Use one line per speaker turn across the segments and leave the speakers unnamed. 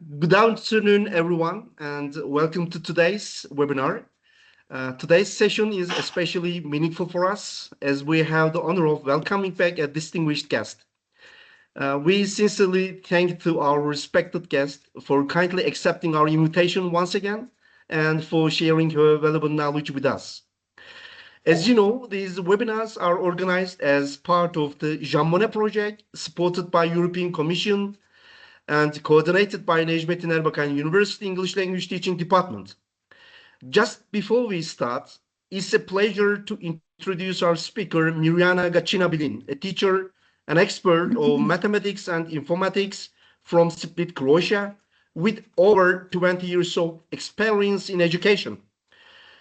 Good afternoon, everyone, and welcome to today's webinar. Today's session is especially meaningful for us as we have the honor of welcoming back a distinguished guest. We sincerely thank to our respected guest for kindly accepting our invitation once again and for sharing her valuable knowledge with us. As you know, these webinars are organized as part of the Jean Monnet project supported by European Commission and coordinated by Necmettin Erbakan University English Language Teaching Department. Just before we start, it's a pleasure to introduce our speaker, Mirjana Gacina Bilin, a teacher, an expert of mathematics and informatics from Split, Croatia, with over 20 years of experience in education.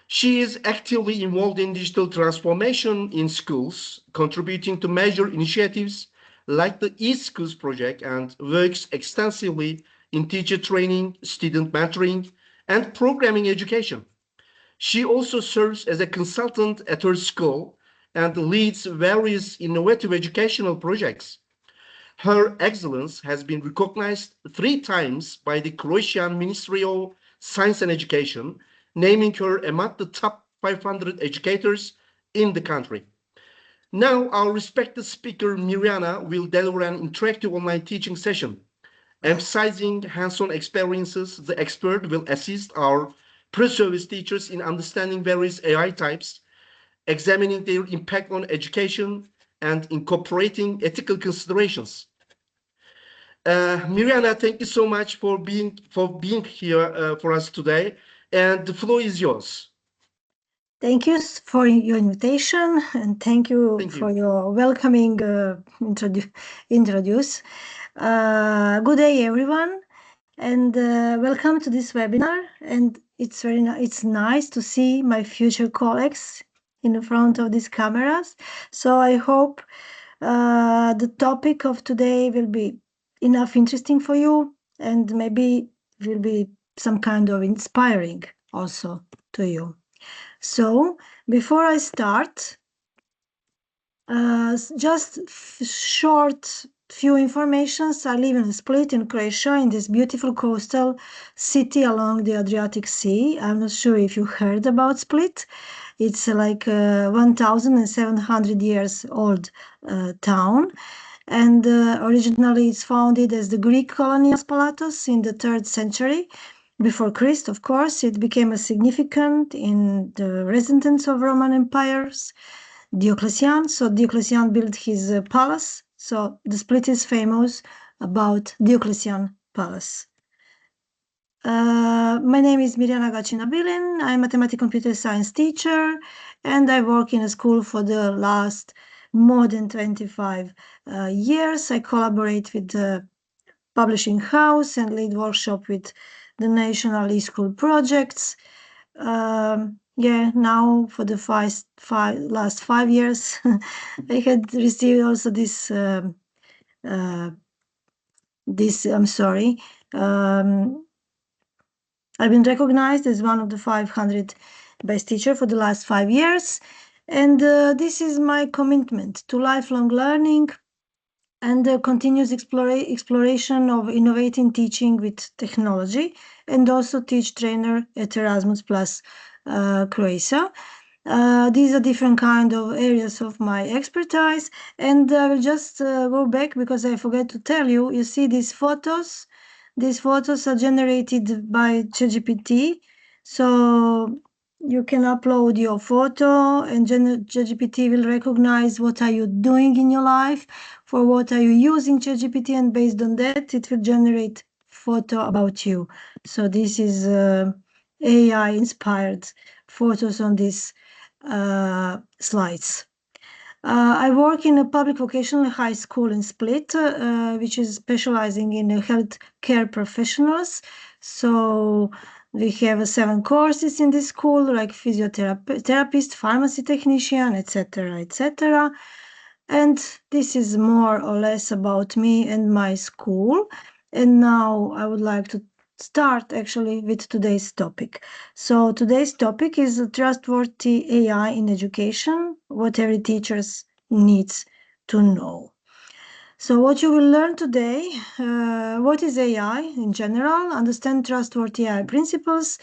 She is actively involved in digital transformation in schools, contributing to major initiatives like the eSchools project, and works extensively in teacher training, student mentoring, and programming education. She also serves as a consultant at her school and leads various innovative educational projects. Her excellence has been recognized 3 times by the Croatian Ministry of Science and Education, naming her among the top 500 educators in the country. Now, our respected speaker, Mirjana, will deliver an interactive online teaching session. Emphasizing hands-on experiences, the expert will assist our pre-service teachers in understanding various AI types, examining their impact on education, and incorporating ethical considerations. Mirjana, thank you so much for being here for us today, and the floor is yours.
Thank you for your invitation, and thank you for your welcoming introduce. Good day, everyone, and welcome to this webinar. And it's nice to see my future colleagues in front of these cameras. So I hope the topic of today will be enough interesting for you, and maybe will be some kind of inspiring also to you. So before I start, just short few informations. I live in Split in Croatia, in this beautiful coastal city along the Adriatic Sea. I'm not sure if you heard about Split. It's like 1,700 years old town. And originally it's founded as the Greek colony of Spalatos in the 3rd century. Before Christ, of course, it became a significant in the residence of Roman empires, Diocletian. So Diocletian built his palace. So the Split is famous about Diocletian palace. My name is Mirjana Gacina Bilin. I'm a mathematics computer science teacher, and I work in a school for the last more than 25 years. I collaborate with the publishing house and lead workshop with the national eSchool projects. Now for the last 5 years, I had received also this. I've been recognized as one of the 500 best teacher for the last 5 years, and this is my commitment to lifelong learning and the continuous exploration of innovating teaching with technology, and also teach trainer at Erasmus Plus Croatia. These are different kind of areas of my expertise, and I will just go back because I forgot to tell you. You see these photos? These photos are generated by ChatGPT, so you can upload your photo and ChatGPT will recognize what are you doing in your life, for what are you using ChatGPT, and based on that it will generate photo about you. So this is AI inspired photos on these slides. I work in a public vocational high school in Split, which is specializing in healthcare professionals. So we have 7 courses in this school, like physiotherapist, pharmacy technician, etc., etc. And this is more or less about me and my school. And now I would like to start actually with today's topic. So today's topic is trustworthy AI in education, what every teacher needs to know. So what you will learn today, what is AI in general, understand trustworthy AI principles,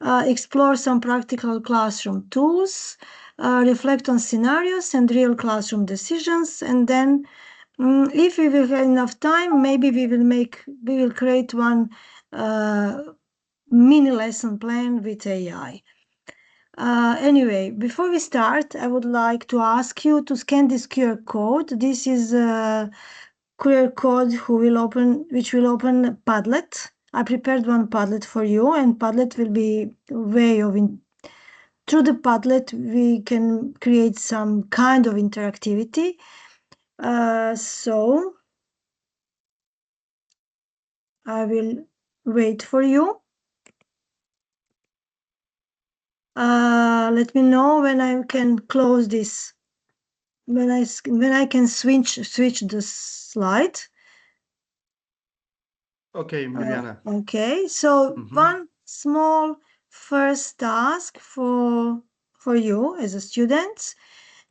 explore some practical classroom tools, reflect on scenarios and real classroom decisions, and then if we will have enough time, maybe we will create one mini lesson plan with AI. Anyway, before we start, I would like to ask you to scan this QR code. This is a QR code which will open Padlet. I prepared one Padlet for you, and Padlet will be a way of through the Padlet we can create some kind of interactivity. So I will wait for you. Let me know when I can close this. When I can switch the slide.
Okay, Mirjana.
Okay, so one small first task for you as a student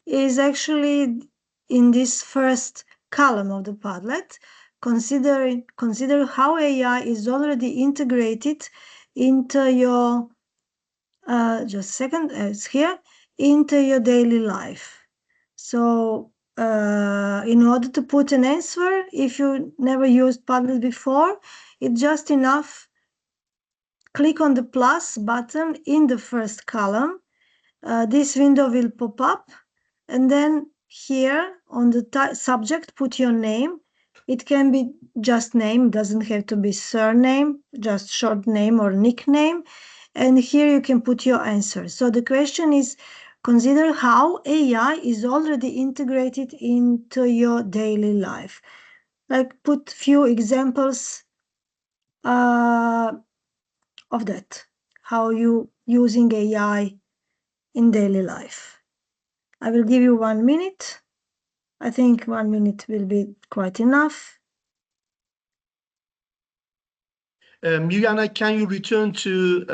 is actually in this first column of the Padlet. Consider how AI is already integrated into your just a second, it's here, into your daily life. So in order to put an answer, if you never used Padlet before, it's just enough click on the plus button in the first column. This window will pop up, and then here on the subject put your name. It can be just name, doesn't have to be surname, just short name or nickname. And here you can put your answer. So the question is, consider how AI is already integrated into your daily life. Like put few examples of that, how you using AI in daily life. I will give you 1 minute. I think 1 minute will be quite enough.
Mirjana, can you return to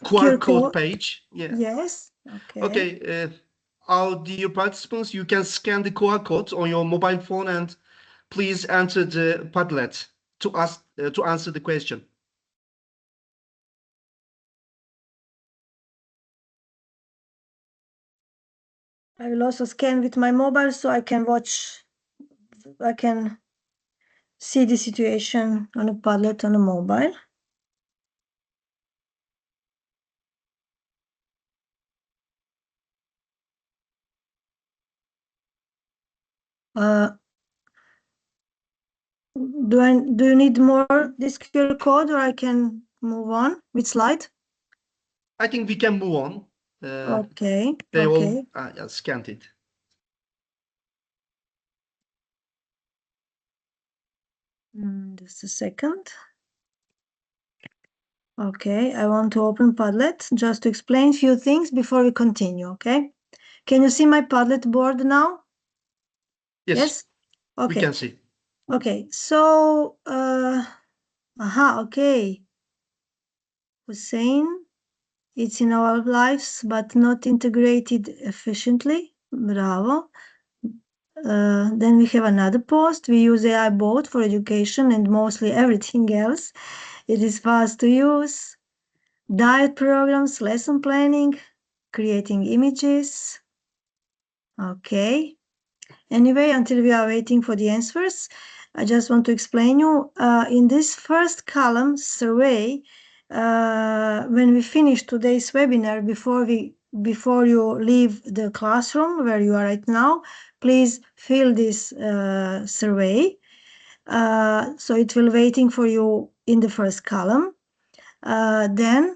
QR code page? Yeah.
Yes. Okay.
Okay. Our dear participants, you can scan the QR code on your mobile phone and please enter the Padlet to answer the question.
I will also scan with my mobile so I can see the situation on a Padlet on a mobile. Do you need more this QR code, or I can move on with slide?
I think we can move on.
Okay.
They
Okay.
all scanned it.
Just a second. Okay, I want to open Padlet just to explain a few things before we continue, okay? Can you see my Padlet board now?
Yes.
Okay.
We can see.
Okay, so, okay. Hussein, it's in our lives, but not integrated efficiently. Bravo. Then we have another post. We use AI bot for education and mostly everything else. It is fast to use. Diet programs, lesson planning, creating images. Okay. Anyway, until we are waiting for the answers, I just want to explain you in this first column survey, when we finish today's webinar, before you leave the classroom where you are right now, please fill this survey. So it will waiting for you in the first column. Then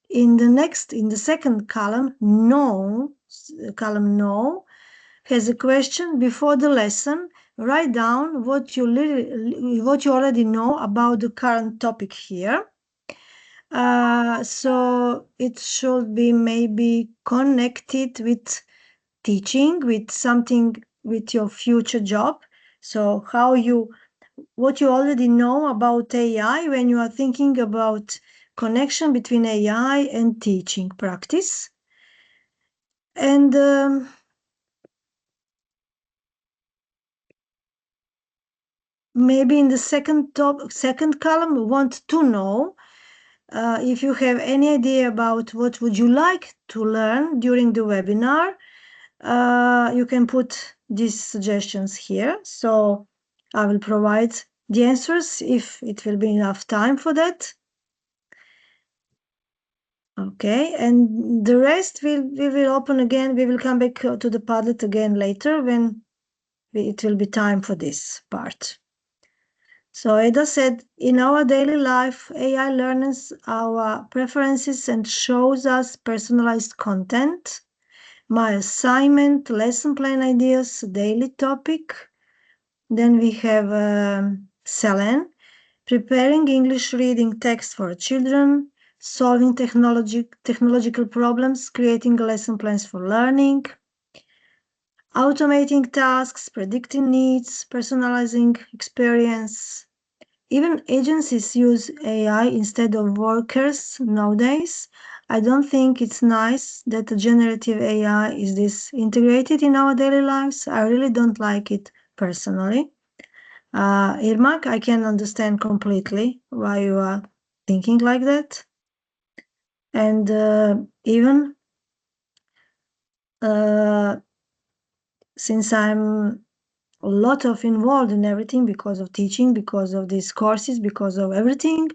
in the second column, no, has a question before the lesson. Write down what you already know about the current topic here. So it should be maybe connected with teaching, with something with your future job. So what you already know about AI when you are thinking about connection between AI and teaching practice. And maybe in the second column, we want to know if you have any idea about what would you like to learn during the webinar. You can put these suggestions here. So I will provide the answers if it will be enough time for that. Okay, and the rest we will open again. We will come back to the Padlet again later when it will be time for this part. So Ada said, in our daily life, AI learns our preferences and shows us personalized content. My assignment, lesson plan ideas, daily topic. Then we have Selen, preparing English reading text for children, solving technological problems, creating lesson plans for learning, automating tasks, predicting needs, personalizing experience. Even agencies use AI instead of workers nowadays. I don't think it's nice that the generative AI is this integrated in our daily lives. I really don't like it personally. Irmak, I can understand completely why you are thinking like that. And even since I'm a lot of involved in everything because of teaching, because of these courses, because of everything,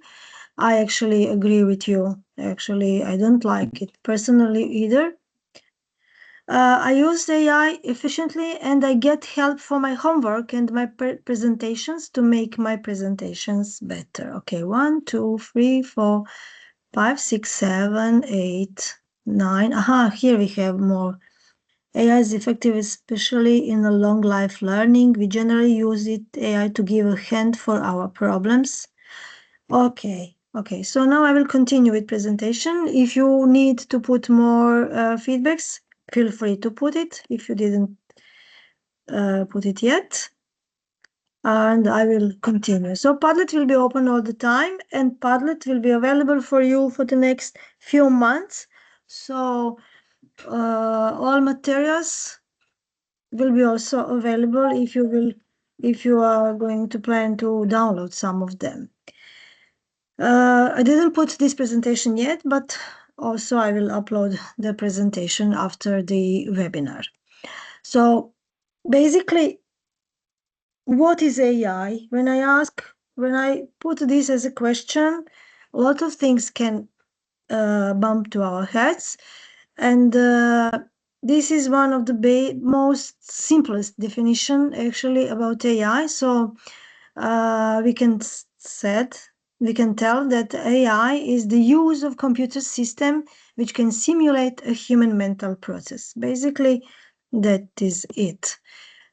I actually agree with you. Actually, I don't like it personally either. I use AI efficiently and I get help for my homework and my presentations to make my presentations better. Okay, 1, 2, 3, 4, 5, 6, 7, 8, 9. Aha, here we have more. AI is effective, especially in a long life learning. We generally use AI to give a hand for our problems. Okay, so now I will continue with presentation. If you need to put more feedbacks, feel free to put it if you didn't put it yet. And I will continue. So Padlet will be open all the time and Padlet will be available for you for the next few months. So all materials will be also available if you are going to plan to download some of them. I didn't put this presentation yet, but also I will upload the presentation after the webinar. So basically, what is AI? When I put this as a question, a lot of things can bump to our heads. And this is one of the most simplest definition actually about AI. So we can tell that AI is the use of computer system which can simulate a human mental process. Basically, that is it.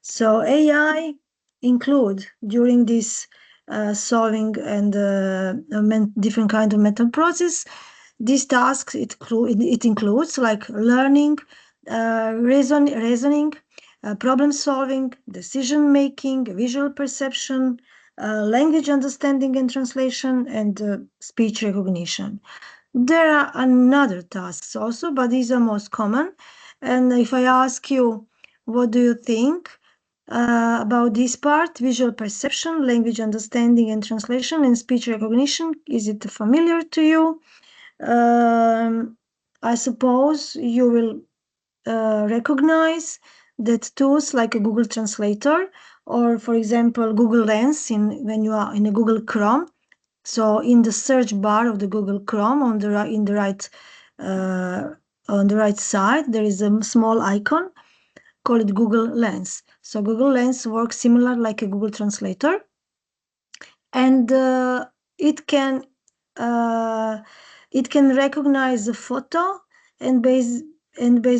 So AI include during this solving and different kind of mental process. These tasks it includes like learning, reasoning, problem solving, decision making, visual perception, language understanding and translation, and speech recognition. There are another tasks also, but these are most common. And if I ask you, what do you think about this part, visual perception, language understanding and translation, and speech recognition, is it familiar to you? I suppose you will recognize that tools like a Google Translator or, for example, Google Lens when you are in a Google Chrome. So in the search bar of the Google Chrome on the right side, there is a small icon called Google Lens. So Google Lens works similar like a Google Translator, and it can recognize the photo, and based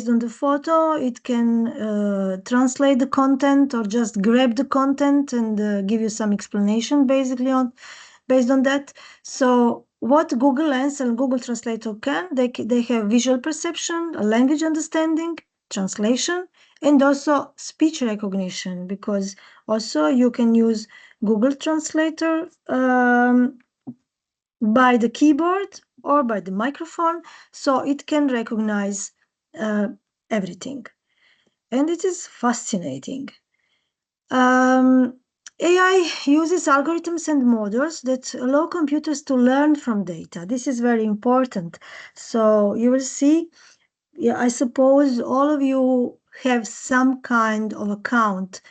on the photo, it can translate the content or just grab the content and give you some explanation basically based on that. So what Google Lens and Google Translator they have visual perception, language understanding, translation, and also speech recognition, because also you can use Google Translator by the keyboard or by the microphone, so it can recognize everything. And it is fascinating. AI uses algorithms and models that allow computers to learn from data. This is very important. So you will see, yeah, I suppose all of you have some kind of account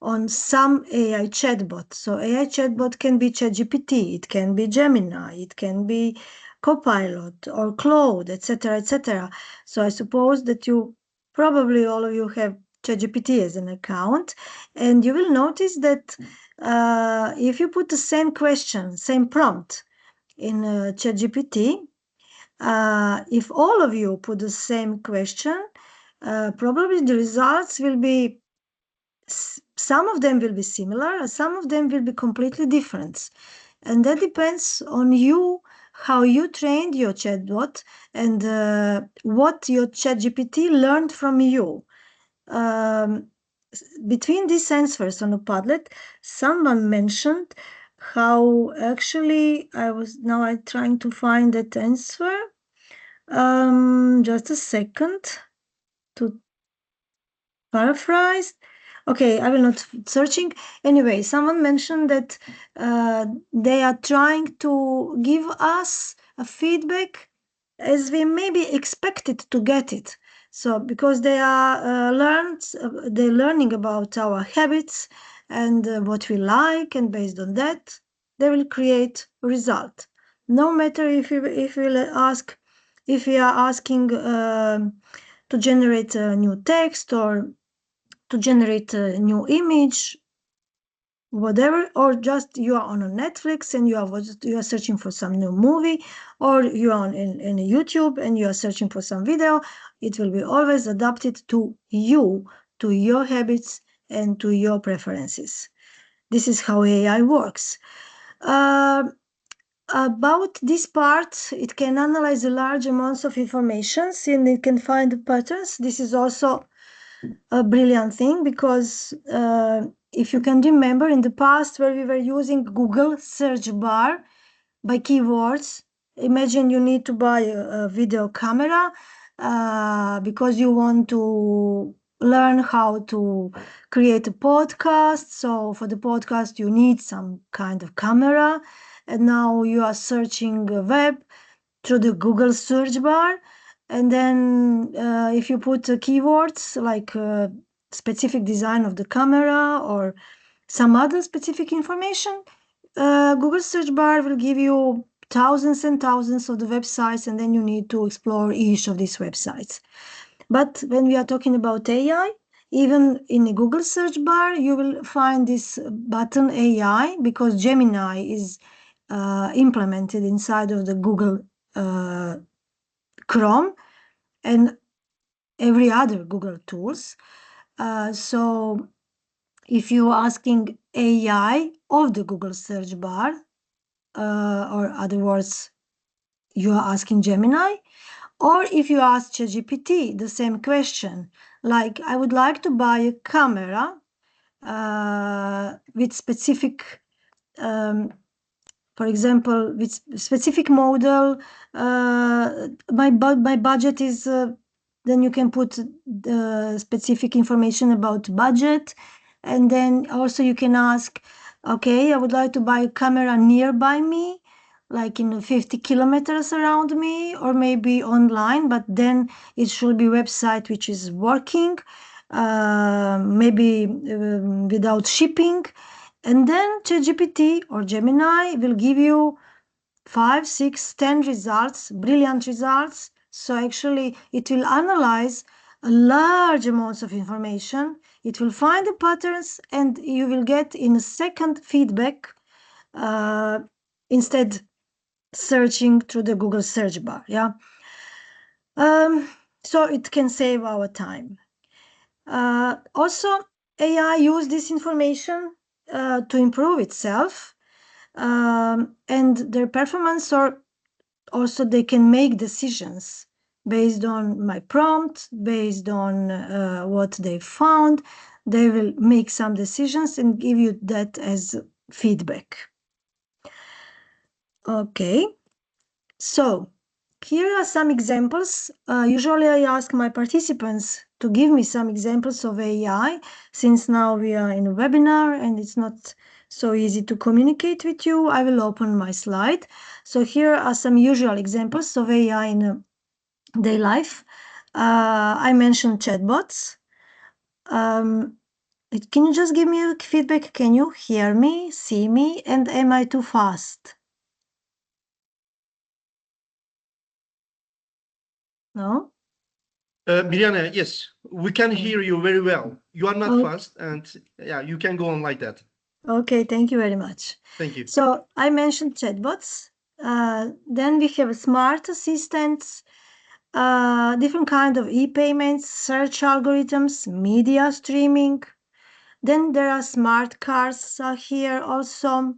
on some AI chatbot. So AI chatbot can be ChatGPT, it can be Gemini, it can be Copilot or Claude, etc., etc. So I suppose that you probably all of you have ChatGPT as an account, and you will notice that if you put the same question, same prompt in ChatGPT, if all of you put the same question, probably the results will be, some of them will be similar, some of them will be completely different. And that depends on you, how you trained your chatbot and what your ChatGPT learned from you. Between these answers on a Padlet, someone mentioned how actually I'm trying to find that answer. Just a second to paraphrase. Okay, I will not searching. Anyway, someone mentioned that they are trying to give us a feedback as we maybe expected to get it. So because they are they're learning about our habits and what we like, and based on that, they will create a result. No matter if we are asking to generate a new text or to generate a new image, whatever, or just you are on a Netflix and you are searching for some new movie, or you are in YouTube and you are searching for some video, it will be always adapted to you, to your habits and to your preferences. This is how AI works. About this part, it can analyze large amounts of information and it can find patterns. This is also a brilliant thing because if you can remember in the past where we were using Google search bar by keywords, imagine you need to buy a video camera because you want to learn how to create a podcast. So for the podcast, you need some kind of camera. And now you are searching the web through the Google search bar. And then if you put keywords like specific design of the camera or some other specific information, Google search bar will give you thousands and thousands of the websites, and then you need to explore each of these websites. But when we are talking about AI, even in the Google search bar, you will find this button AI because Gemini is implemented inside of the Google Chrome and every other Google tools. So if you are asking AI of the Google search bar, or other words, you are asking Gemini, or if you ask ChatGPT the same question, like I would like to buy a camera with specific, for example, with specific model, my budget is, then you can put the specific information about budget. And then also you can ask, okay, I would like to buy a camera nearby me, like in 50 kilometers around me, or maybe online, but then it should be website which is working, maybe without shipping. And then ChatGPT or Gemini will give you 5, 6, 10 results, brilliant results. So actually it will analyze a large amounts of information. It will find the patterns and you will get in a second feedback instead searching through the Google search bar. Yeah. So it can save our time. Also, AI use this information to improve itself, and their performance, or also they can make decisions based on my prompt, based on what they found. They will make some decisions and give you that as feedback. Okay, so here are some examples. Usually I ask my participants to give me some examples of AI, since now we are in a webinar and it's not so easy to communicate with you. I will open my slide. So here are some usual examples of AI in daily life. I mentioned chatbots. Can you just give me a feedback? Can you hear me, see me, and am I too fast? No?
Mirjana, yes, we can hear you very well. You are not
Oh.
fast, and yeah, you can go on like that.
Okay, thank you very much.
Thank you.
So I mentioned chatbots. Then we have smart assistants, different kind of e-payments, search algorithms, media streaming. Then there are smart cars here also,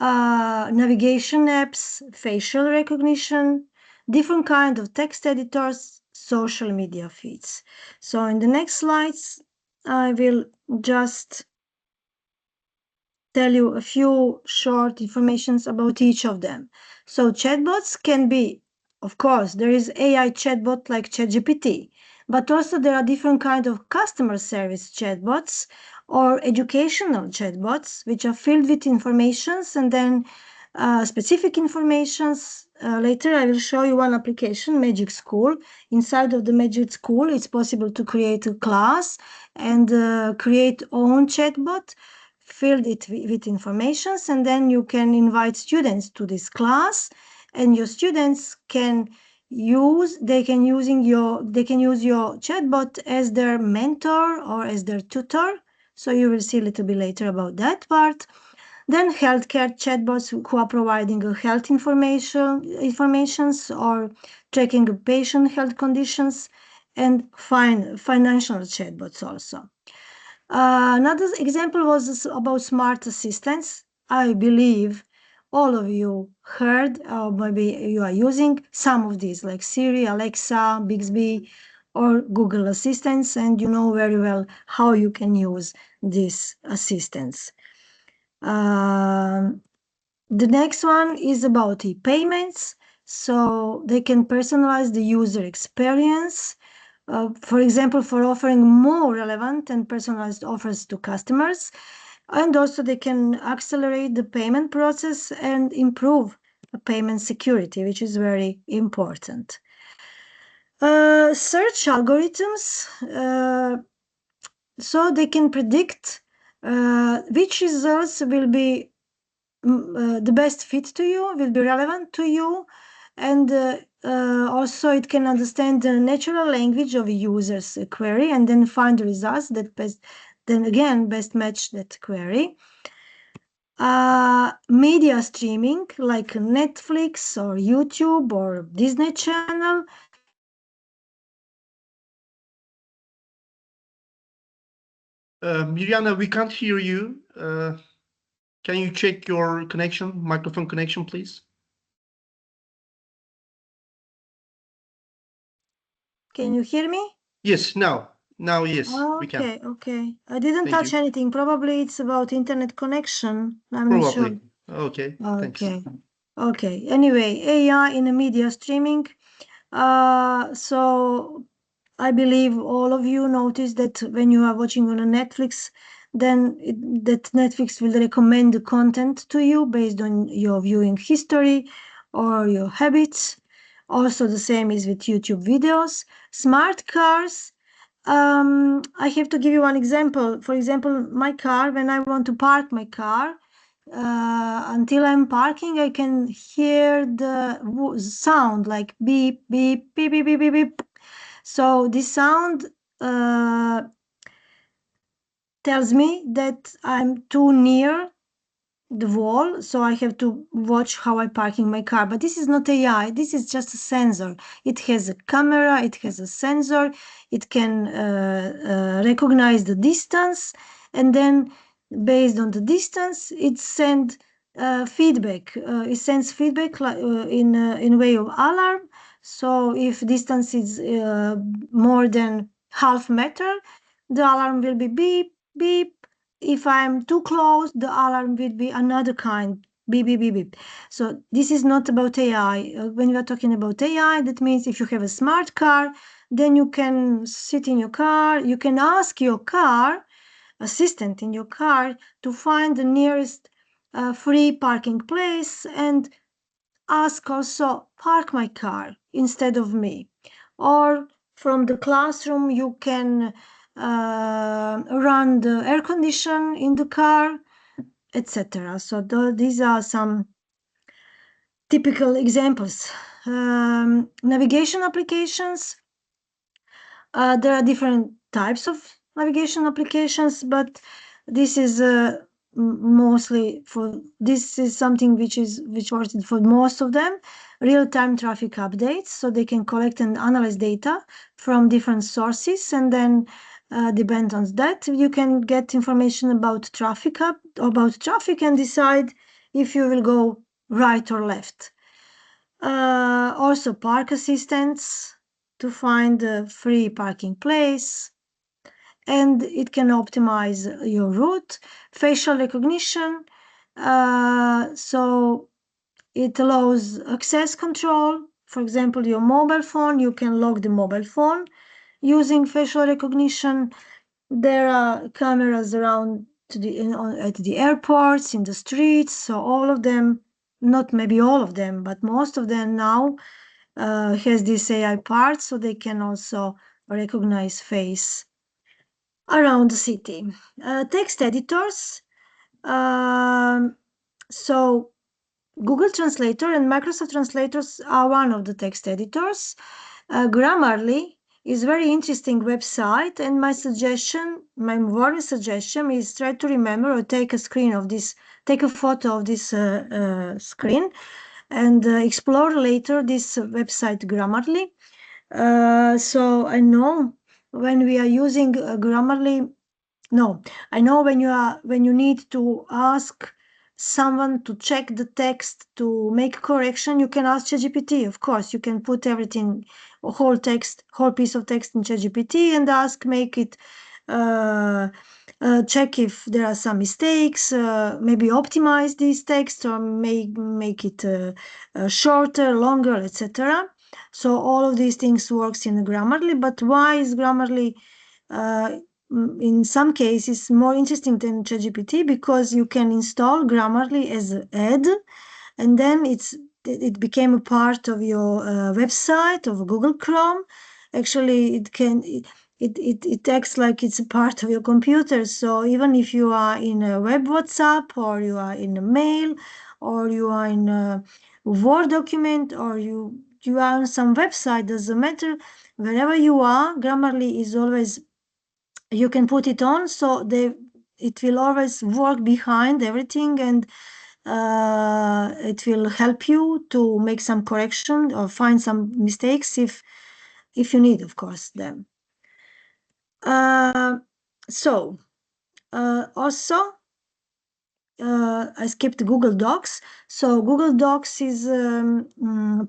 navigation apps, facial recognition, different kind of text editors, social media feeds. So in the next slides, I will just tell you a few short informations about each of them. So chatbots can be, of course, there is AI chatbot like ChatGPT, but also there are different kind of customer service chatbots or educational chatbots, which are filled with informations and then specific informations. Later, I will show you one application, Magic School. Inside of the Magic School, it's possible to create a class and create own chatbot, filled it with informations, and then you can invite students to this class, and your students can use your chatbot as their mentor or as their tutor. So you will see a little bit later about that part. Then healthcare chatbots who are providing health informations or tracking patient health conditions, and financial chatbots also. Another example was about smart assistants. I believe all of you heard, or maybe you are using some of these, like Siri, Alexa, Bixby, or Google Assistants, and you know very well how you can use these assistants. The next one is about e-payments. So they can personalize the user experience. For example, for offering more relevant and personalized offers to customers. And also they can accelerate the payment process and improve payment security, which is very important. Search algorithms, so they can predict which results will be the best fit to you, will be relevant to you, and also it can understand the natural language of a user's query and then find the results that best match that query. Media streaming like Netflix or YouTube or Disney Channel.
Mirjana, we can't hear you. Can you check your connection, microphone connection, please?
Can you hear me?
Yes, now yes, we can.
Okay. I didn't touch anything. Probably it's about internet connection. I'm not sure.
Okay, thanks.
Okay. Anyway, AI in the media streaming. So I believe all of you notice that when you are watching on a Netflix, then that Netflix will recommend the content to you based on your viewing history or your habits. Also, the same is with YouTube videos. Smart cars. I have to give you one example. For example, my car, when I want to park my car, until I'm parking, I can hear the sound like beep, beep, beep, beep, beep, beep, beep. So this sound tells me that I'm too near the wall, so I have to watch how I'm parking my car. But this is not AI, this is just a sensor. It has a camera, it has a sensor, it can recognize the distance, and then based on the distance, it sends feedback. It sends feedback in way of alarm. So if distance is more than half meter, the alarm will be beep, beep. If I'm too close, the alarm will be another kind, beep, beep, beep, beep. So this is not about AI. When we are talking about AI, that means if you have a smart car, then you can sit in your car, you can ask your car assistant in your car to find the nearest free parking place and ask also, park my car instead of me. Or from the classroom, you can run the air condition in the car, etc. So these are some typical examples. Navigation applications. There are different types of navigation applications, but this is mostly for, this is something which works for most of them. Real-time traffic updates, so they can collect and analyze data from different sources, and then depend on that, you can get information about traffic and decide if you will go right or left. Also park assistants to find a free parking place, and it can optimize your route. Facial recognition, so it allows access control. For example, your mobile phone, you can lock the mobile phone using facial recognition. There are cameras around at the airports, in the streets, so all of them, not maybe all of them, but most of them now has this AI part, so they can also recognize face around the city. Text editors. So Google Translator and Microsoft Translators are one of the text editors. Grammarly is a very interesting website, and my warm suggestion is try to remember or take a photo of this screen and explore later this website Grammarly. So I know when we are using Grammarly, I know when you need to ask someone to check the text to make correction, you can ask ChatGPT. Of course, you can put everything, whole piece of text in ChatGPT and make it check if there are some mistakes, maybe optimize these texts or make it shorter, longer, etc. So all of these things works in Grammarly. But why is Grammarly in some cases more interesting than ChatGPT? Because you can install Grammarly as an add, and then it became a part of your website of Google Chrome. Actually, it acts like it's a part of your computer. So even if you are in a web WhatsApp, or you are in a mail, or you are in a Word document, or you are on some website, doesn't matter, wherever you are, Grammarly is always, you can put it on, so it will always work behind everything, and it will help you to make some correction or find some mistakes if you need, of course, them. Also, I skipped Google Docs. So Google Docs is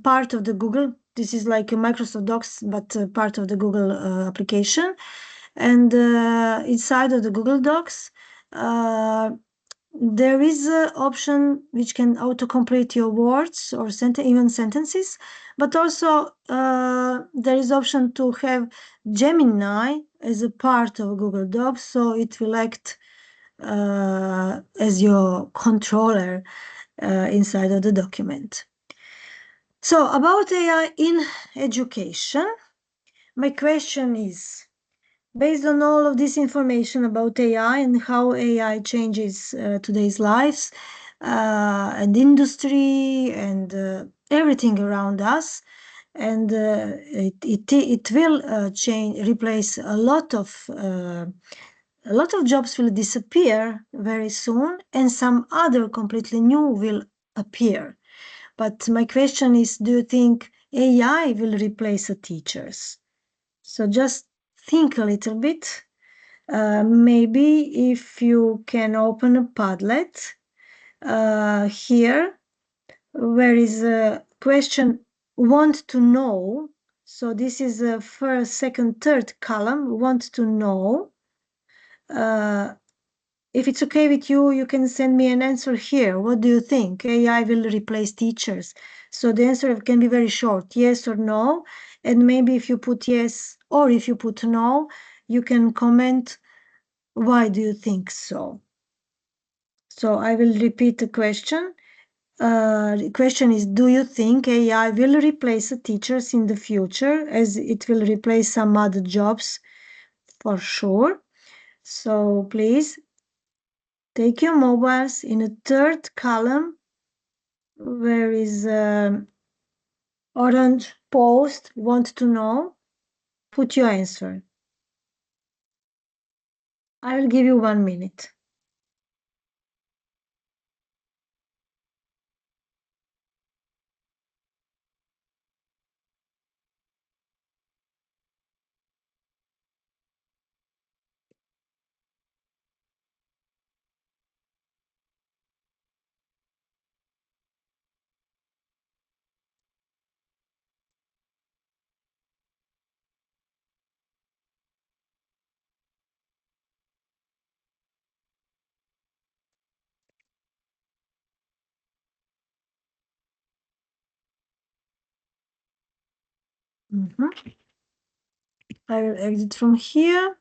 part of the Google. This is like a Microsoft Docs, but part of the Google application. And inside of the Google Docs, there is an option which can autocomplete your words or even sentences, but also there is option to have Gemini as a part of Google Docs, so it will act as your controller inside of the document. So about AI in education, my question is, based on all of this information about AI and how AI changes today's lives and industry and everything around us, and it will replace a lot of jobs will disappear very soon, and some other completely new will appear. But my question is, do you think AI will replace the teachers? So just think a little bit. Maybe if you can open a Padlet here, where is a question want to know. So this is a first, second, third column, want to know. If it's okay with you, you can send me an answer here. What do you think? AI will replace teachers? So the answer can be very short, yes or no. And maybe if you put yes or if you put no, you can comment Why do you think so? So I will repeat the question. The question is, do you think AI will replace the teachers in the future, as it will replace some other jobs for sure? So please take your mobiles in a third column where is orange post, want to know, put your answer. I will give you 1 minute. I will exit from here.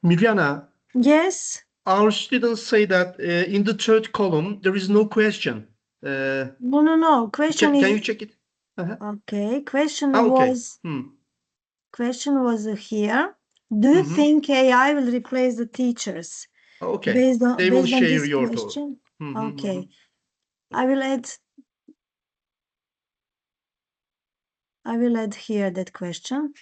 Mirjana,
Yes.
our students say that in the third column there is no question.
No. Question
Can
is
you check it?
okay. Question
Okay.
was question was here. Do you think AI will replace the teachers?
Okay.
Based on
They will share
this
your
question.
thought.
Okay. I will add here that question.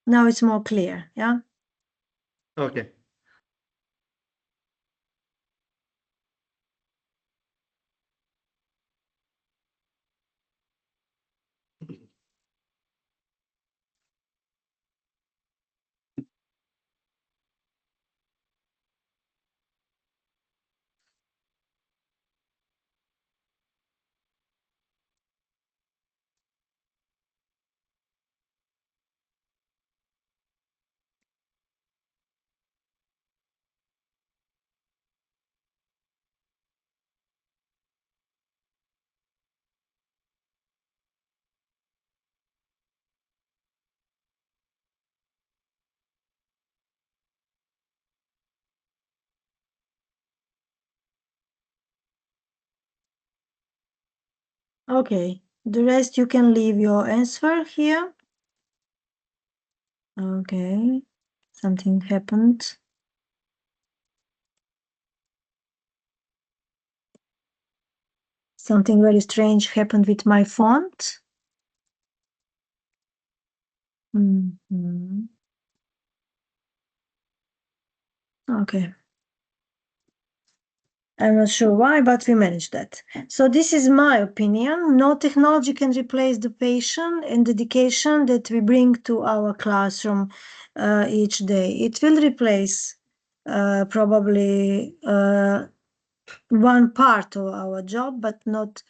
Now it's more clear, yeah?
Okay.
Okay. The rest you can leave your answer here. Okay. Something happened. Something very strange happened with my font. Okay. I'm not sure why, but we managed that. So this is my opinion. No technology can replace the passion and dedication that we bring to our classroom each day. It will replace probably one part of our job, but not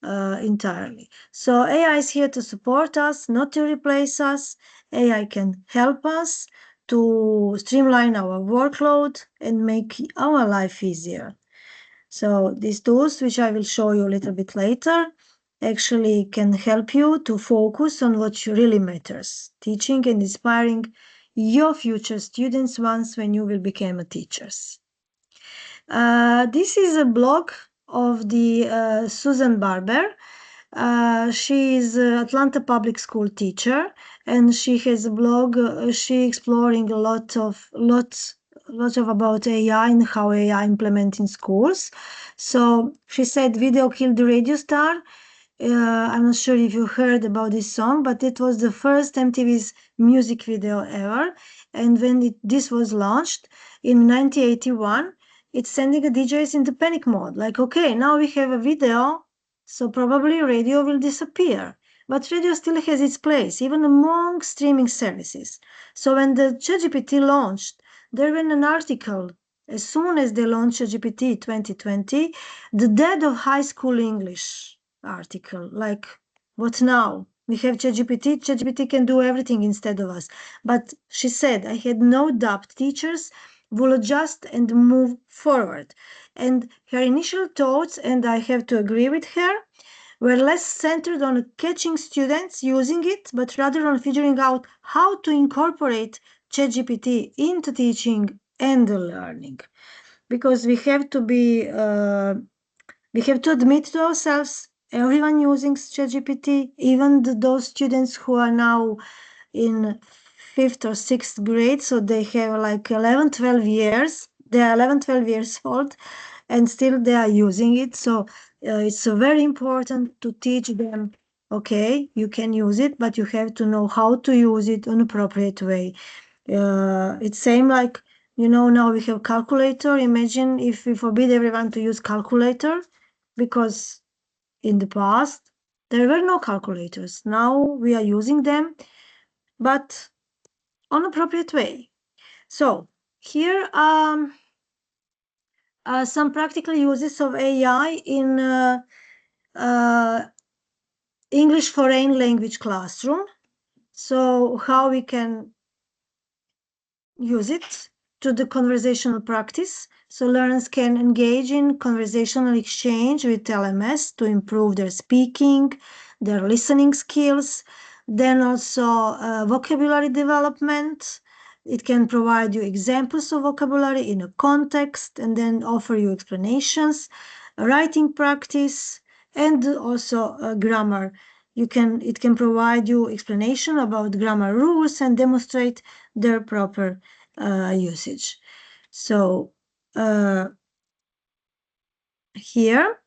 entirely. So AI is here to support us, not to replace us. AI can help us to streamline our workload and make our life easier. So these tools, which I will show you a little bit later, actually can help you to focus on what really matters, teaching and inspiring your future students once when you will become a teachers. This is a blog of the Susan Barber. She is an Atlanta public school teacher, and she has a blog. She exploring a lot of about AI and how AI implement in schools. So she said, "Video killed the radio star." I'm not sure if you heard about this song, but it was the first MTV's music video ever. And when this was launched in 1981, it's sending the DJs into panic mode. Like, okay, now we have a video, so probably radio will disappear. But radio still has its place, even among streaming services. So when the ChatGPT launched, there was an article. As soon as they launched ChatGPT 2020, the death of high school English article. Like, what now? We have ChatGPT. ChatGPT can do everything instead of us. But she said, I had no doubt teachers will adjust and move forward. And her initial thoughts, and I have to agree with her, were less centered on catching students using it, but rather on figuring out how to incorporate ChatGPT into teaching and learning. Because we have to admit to ourselves, everyone using ChatGPT, even those students who are now in 5th or 6th grade, so they have like 11, 12 years, they are 11, 12 years old, and still they are using it. So it's very important to teach them, okay, you can use it, but you have to know how to use it in an appropriate way. It's same like, now we have calculator. Imagine if we forbid everyone to use calculator, because in the past there were no calculators. Now we are using them, but on appropriate way. So here some practical uses of AI in English foreign language classroom. So how we can use it to the conversational practice. So learners can engage in conversational exchange with LMS to improve their speaking, their listening skills, then also vocabulary development. It can provide you examples of vocabulary in a context and then offer you explanations, writing practice, and also grammar. It can provide you explanation about grammar rules and demonstrate their proper usage. So here,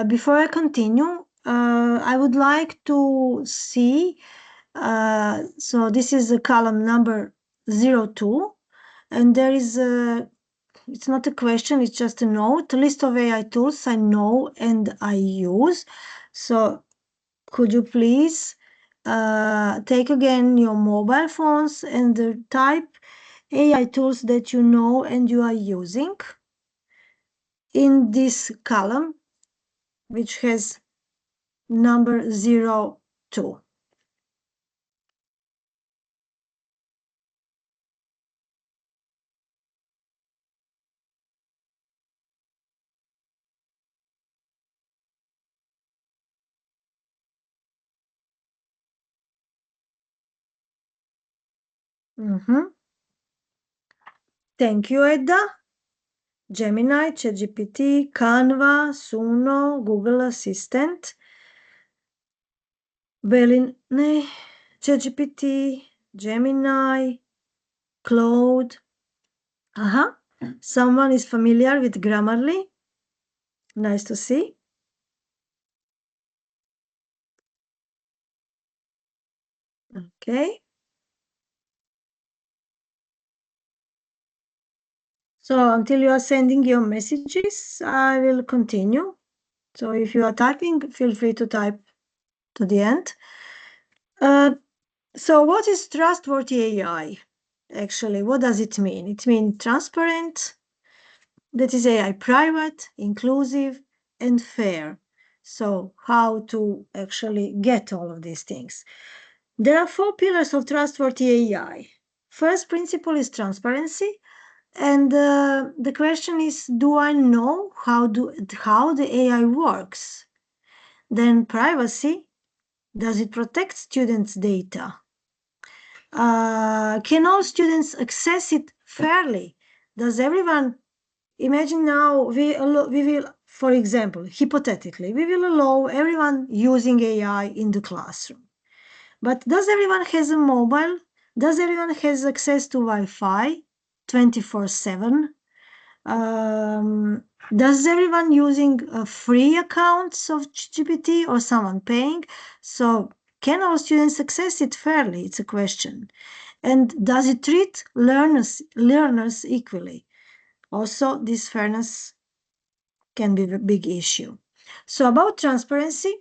before I continue, I would like to see, so this is a column number 02, and there is it's not a question, it's just a note, a list of AI tools I know and I use. So could you please take again your mobile phones and type AI tools that you know and you are using in this column, which has number 02. Thank you, Edda. Gemini, ChatGPT, Canva, Suno, Google Assistant, Bilin, ChatGPT, Gemini, Claude. Someone is familiar with Grammarly. Nice to see. Okay. So until you are sending your messages, I will continue. So if you are typing, feel free to type to the end. So what is trustworthy AI? Actually, what does it mean? It means transparent, that is AI private, inclusive, and fair. So how to actually get all of these things? There are 4 pillars of trustworthy AI. First principle is transparency. And the question is, do I know how the AI works? Then privacy, does it protect students' data? Can all students access it fairly? Does everyone, imagine now we will, for example, hypothetically, we will allow everyone using AI in the classroom. But does everyone has a mobile? Does everyone has access to Wi-Fi 24/7? Does everyone using free accounts of GPT or someone paying? So can all students access it fairly? It's a question. And does it treat learners equally? Also, this fairness can be a big issue. So about transparency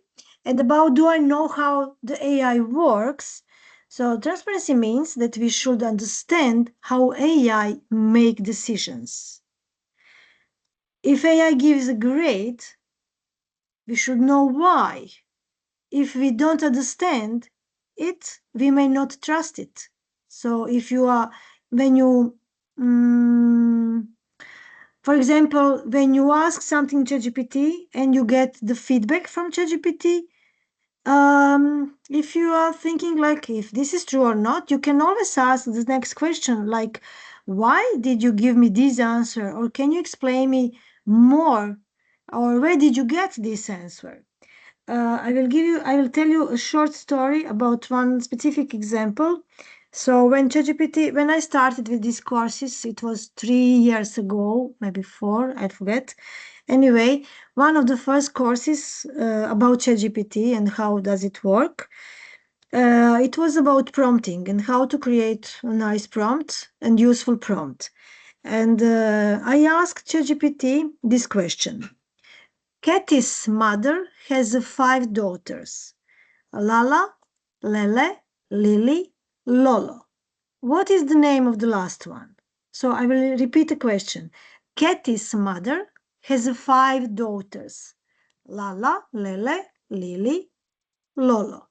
and about do I know how the AI works? So transparency means that we should understand how AI make decisions. If AI gives a grade, we should know why. If we don't understand it, we may not trust it. So if you are, when you For example, when you ask something ChatGPT and you get the feedback from ChatGPT, if you are thinking like if this is true or not, you can always ask the next question, like, why did you give me this answer? Or can you explain me more? Or where did you get this answer? I will tell you a short story about one specific example. So when I started with these courses, it was 3 years ago, maybe 4, I forget. Anyway, one of the first courses about ChatGPT and how does it work. It was about prompting and how to create a nice prompt and useful prompt. And I asked ChatGPT this question. Katie's mother has 5 daughters. Lala, Lele, Lily, Lolo. What is the name of the last one? So I will repeat the question. Katie's mother has 5 daughters. Lala, Lele, Lily, Lolo.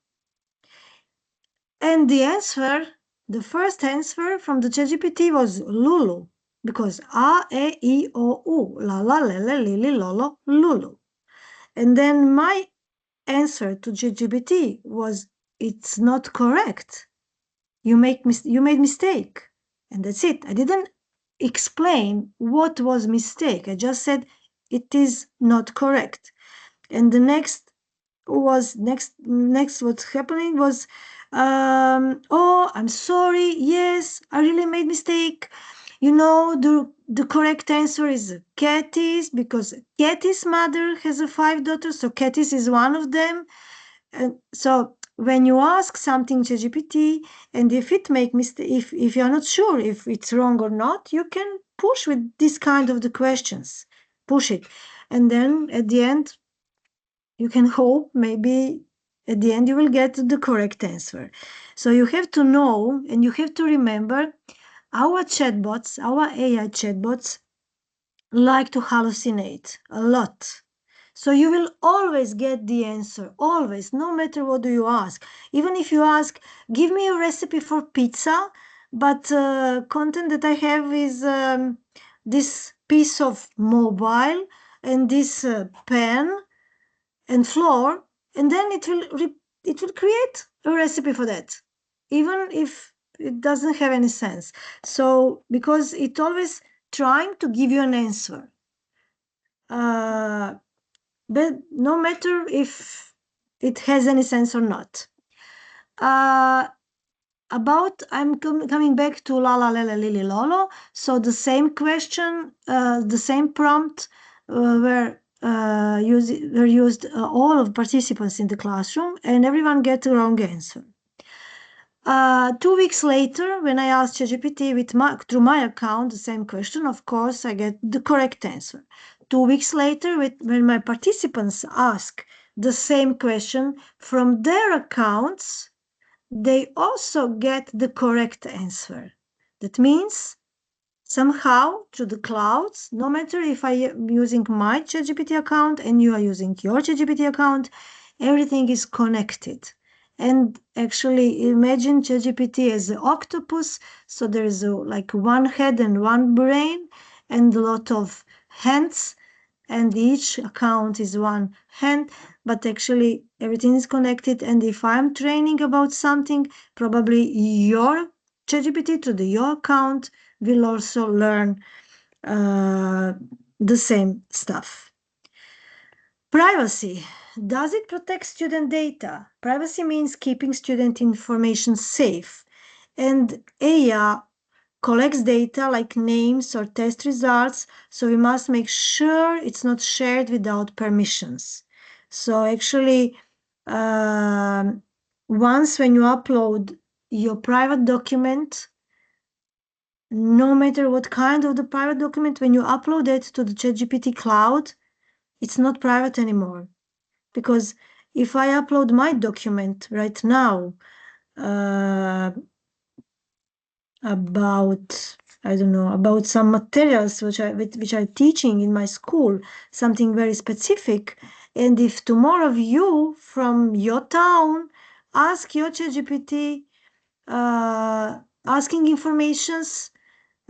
And the answer, the first answer from the ChatGPT was Lulu, because A, E, I, O, U. Lala, Lele, Lily, Lolo, Lulu. And then my answer to ChatGPT was, it's not correct. You made mistake. And that's it. I didn't explain what was mistake. I just said it is not correct. And the next what's happening was, oh, I'm sorry. Yes, I really made mistake. You know, the correct answer is Katie's, because Katie's mother has 5 daughters, so Katie's is one of them. And so when you ask something to GPT, and if it make mistake, if you're not sure if it's wrong or not, you can push with this kind of the questions, push it, and then at the end, you can hope maybe at the end you will get the correct answer. So you have to know and you have to remember, our chatbots, our AI chatbots, like to hallucinate a lot. So you will always get the answer, always, no matter what do you ask. Even if you ask, give me a recipe for pizza, but content that I have is this piece of mobile and this pen and flour, and then it will create a recipe for that, even if it doesn't have any sense. So because it always trying to give you an answer. But no matter if it has any sense or not. I'm coming back to Lala, Lele, Lili, Lolo. So the same question, the same prompt were used all of participants in the classroom, and everyone get the wrong answer. 2 weeks later, when I asked ChatGPT through my account the same question, of course, I get the correct answer. 2 weeks later, when my participants ask the same question from their accounts, they also get the correct answer. That means somehow through the clouds, no matter if I am using my ChatGPT account and you are using your ChatGPT account, everything is connected. And actually imagine ChatGPT as an octopus. So there is like one head and one brain and a lot of hands, and each account is one hand, but actually everything is connected. And if I'm training about something, probably your ChatGPT through your account will also learn the same stuff. Privacy. Does it protect student data? Privacy means keeping student information safe. And AI collects data like names or test results, so we must make sure it's not shared without permissions. So actually, once when you upload your private document, no matter what kind of the private document, when you upload it to the ChatGPT cloud, it's not private anymore. Because if I upload my document right now about, I don't know, about some materials which I'm teaching in my school, something very specific, and if tomorrow you from your town ask your ChatGPT asking informations,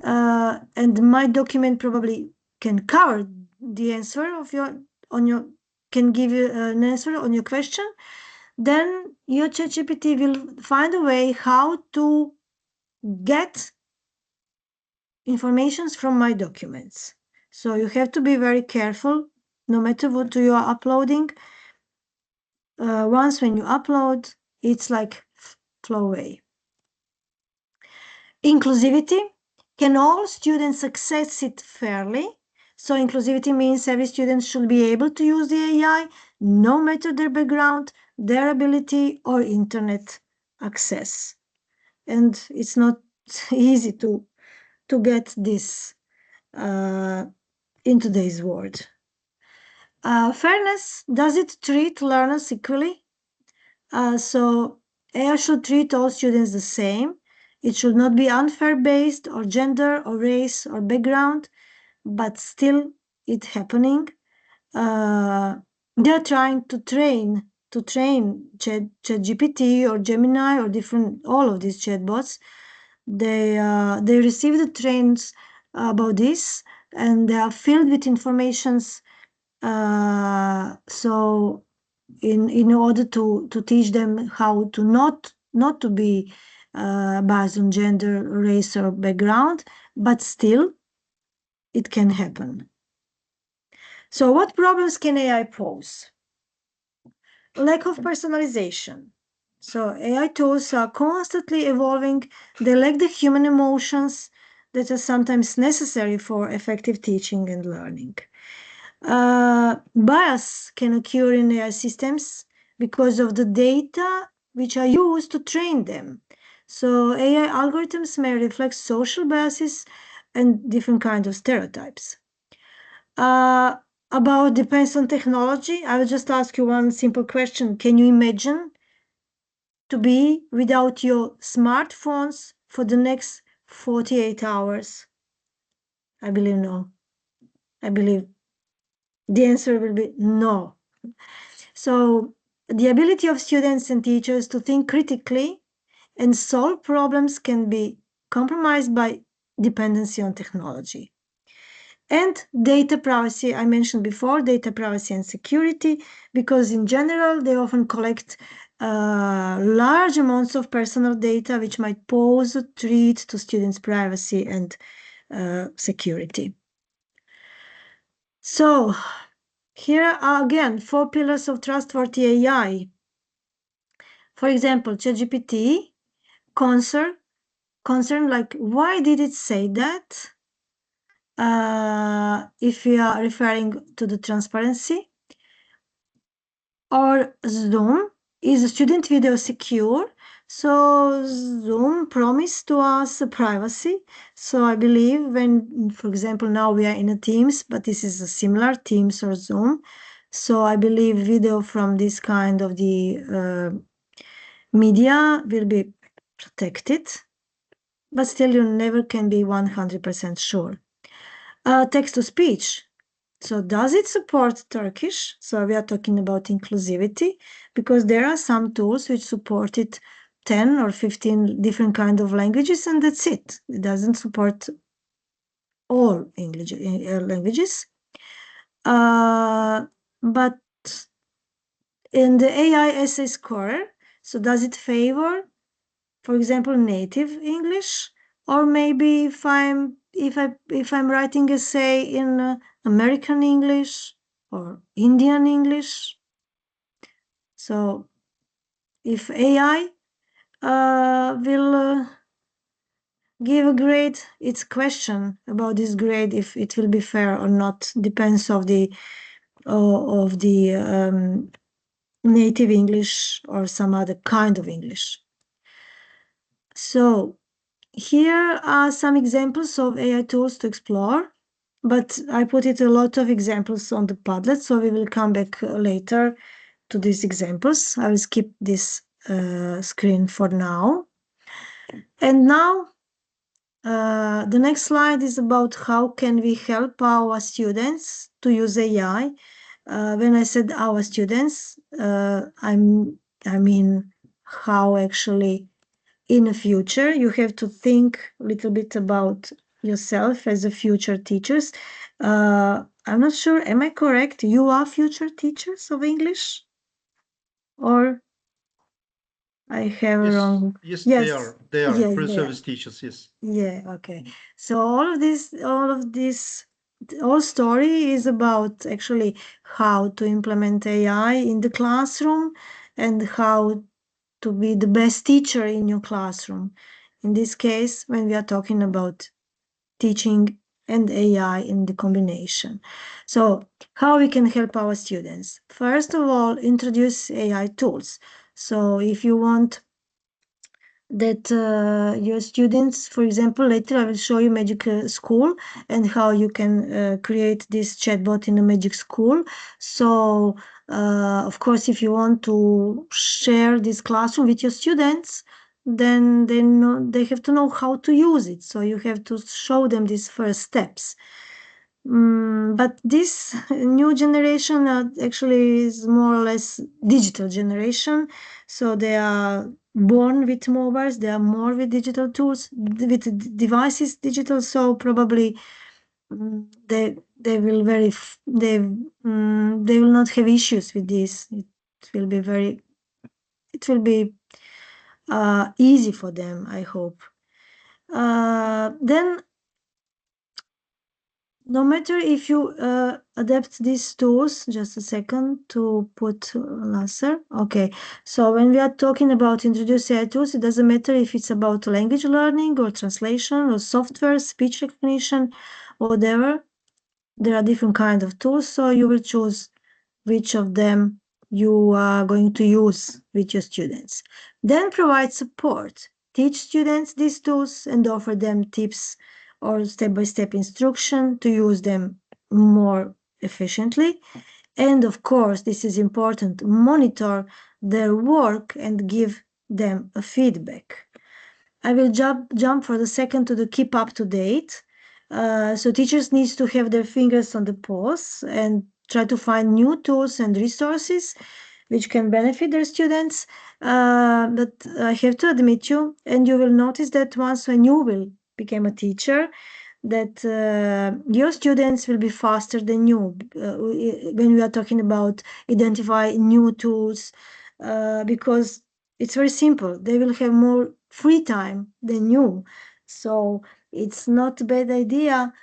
and my document probably can cover the answer of can give you an answer on your question, then your ChatGPT will find a way how to get informations from my documents. So you have to be very careful, no matter what you are uploading. Once when you upload, it's like flow away. Inclusivity. Can all students access it fairly? So inclusivity means every student should be able to use the AI, no matter their background, their ability, or internet access. And it's not easy to get this in today's world. Fairness, does it treat learners equally? So AI should treat all students the same. It should not be unfair based or gender or race or background, but still it's happening. They're trying to train ChatGPT or Gemini or all of these chatbots. They receive the trains about this, and they are filled with informations. So in order to teach them how to not to be based on gender, race, or background, but still it can happen. So what problems can AI pose? Lack of personalization. So AI tools are constantly evolving. They lack the human emotions that are sometimes necessary for effective teaching and learning. Bias can occur in AI systems because of the data which are used to train them. So AI algorithms may reflect social biases and different kinds of stereotypes. About depends on technology, I will just ask you one simple question. Can you imagine to be without your smartphones for the next 48 hours? I believe no. I believe the answer will be no. So the ability of students and teachers to think critically and solve problems can be compromised by dependency on technology. And data privacy, I mentioned before, data privacy and security, because in general, they often collect large amounts of personal data, which might pose a threat to students' privacy and security. So here are again 4 pillars of trustworthy AI. For example, ChatGPT concern like, why did it say that? If we are referring to the transparency. Or Zoom, is student video secure? So Zoom promised to us privacy. So I believe when, for example, now we are in a Teams, but this is a similar Teams or Zoom. So I believe video from this kind of the media will be protected, but still you never can be 100% sure. Text to speech. So does it support Turkish? So we are talking about inclusivity, because there are some tools which supported 10 or 15 different kind of languages, and that's it. It doesn't support all English languages. But in the AI essay scorer, so does it favor, for example, native English? Or maybe if I'm writing essay in American English or Indian English. So if AI will give a grade, it's question about this grade if it will be fair or not. Depends of the native English or some other kind of English. So here are some examples of AI tools to explore, but I put it a lot of examples on the Padlet, so we will come back later to these examples. I will skip this screen for now. And now the next slide is about how can we help our students to use AI. When I said our students, I mean how actually in the future you have to think a little bit about yourself as a future teachers. I'm not sure, am I correct? You are future teachers of English? Or I have
Yes,
wrong?
yes, they
Yes.
are. They are
Yeah, they
pre-service
are.
teachers. Yes.
Yeah, okay. So all story is about actually how to implement AI in the classroom and how to be the best teacher in your classroom. In this case, when we are talking about teaching and AI in the combination. So how we can help our students? First of all, introduce AI tools. So if you want that your students, for example, later I will show you Magic School and how you can create this chatbot in a Magic School. So, of course, if you want to share this classroom with your students, then they have to know how to use it. So you have to show them these first steps. But this new generation actually is more or less digital generation. So they are born with mobiles, they are more with digital tools, with devices digital. So probably they will they will not have issues with this. Will be very it will be easy for them, I hope. Then no matter if you adapt these tools, just a second to put laser. Okay, so when we are talking about introduce AI tools, it doesn't matter if it's about language learning or translation or software, speech recognition, or whatever. There are different kinds of tools, so you will choose which of them you are going to use with your students. Then provide support. Teach students these tools and offer them tips or step-by-step instruction to use them more efficiently. And of course, this is important, monitor their work and give them a feedback. I will jump for the second to the keep up to date. So teachers need to have their fingers on the pulse and try to find new tools and resources which can benefit their students. But I have to admit you, and you will notice that once when you will become a teacher, that your students will be faster than you when we are talking about identify new tools, because it's very simple. They will have more free time than you. So it's not a bad idea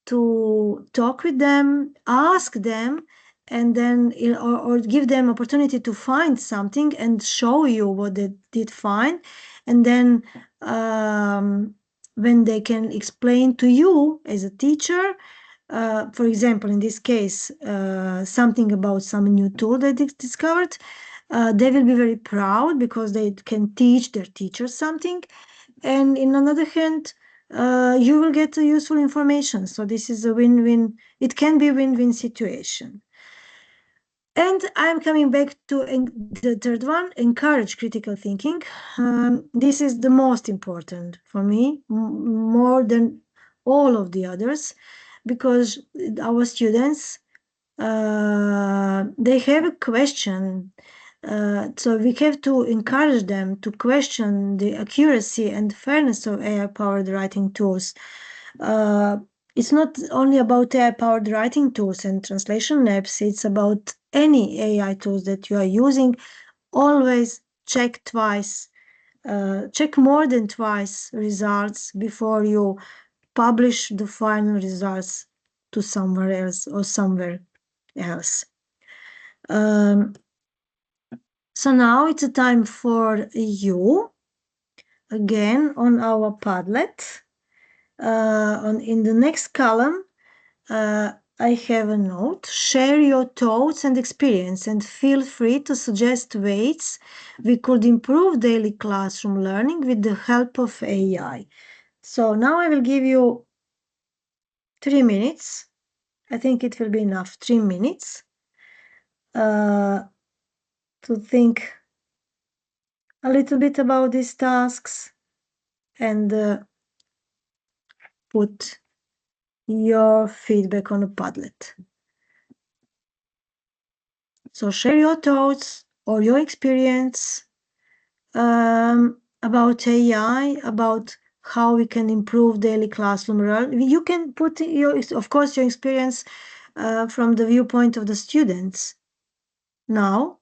to talk with them, ask them, and then or give them opportunity to find something and show you what they did find. And then when they can explain to you as a teacher, for example, in this case, something about some new tool that they discovered, they will be very proud because they can teach their teachers something. And in another hand, you will get useful information. So this is a win-win. It can be a win-win situation. And I'm coming back to the third one, encourage critical thinking. This is the most important for me, more than all of the others, because our students, they have a question. So we have to encourage them to question the accuracy and fairness of AI-powered writing tools. It's not only about AI-powered writing tools and translation apps, it's about any AI tools that you are using. Always check twice, check more than twice results before you publish the final results to somewhere else or somewhere else. So now it's a time for you again on our Padlet. In the next column, I have a note. Share your thoughts and experience, and feel free to suggest ways we could improve daily classroom learning with the help of AI. So now I will give you 3 minutes. I think it will be enough, 3 minutes, to think a little bit about these tasks and put your feedback on a Padlet. So share your thoughts or your experience about AI, about how we can improve daily classroom learning. You can put of course, your experience from the viewpoint of the students now,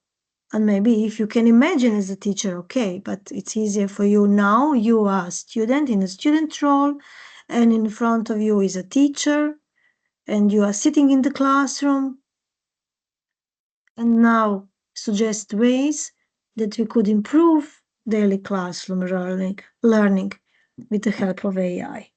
and maybe if you can imagine as a teacher, okay, but it's easier for you now. You are a student in a student role, and in front of you is a teacher, and you are sitting in the classroom, and now suggest ways that we could improve daily classroom learning with the help of AI.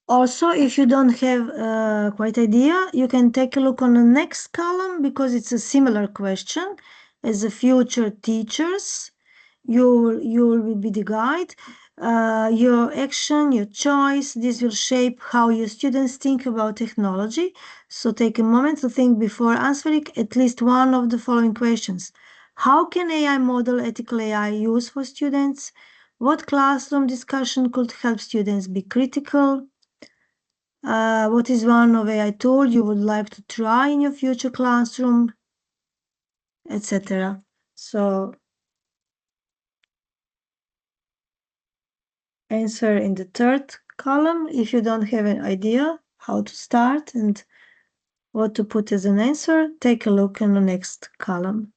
Also, if you don't have a quite idea, you can take a look on the next column because it's a similar question. As a future teachers, you will be the guide. Your action, your choice, this will shape how your students think about technology. So take a moment to think before answering at least one of the following questions. How can AI model ethical AI use for students? What classroom discussion could help students be critical? What is one of AI tool you would like to try in your future classroom, etc. So answer in the third column. If you don't have an idea how to start and what to put as an answer, take a look in the next column.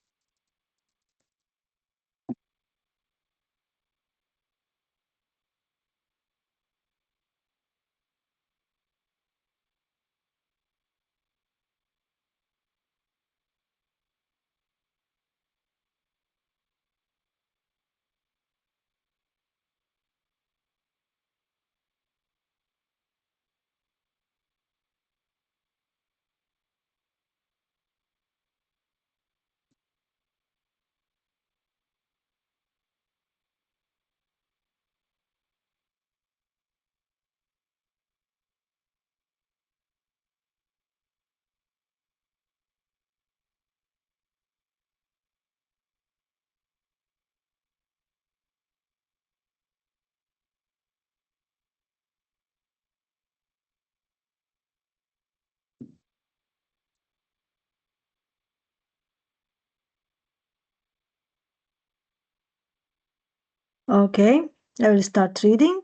Okay, I will start reading.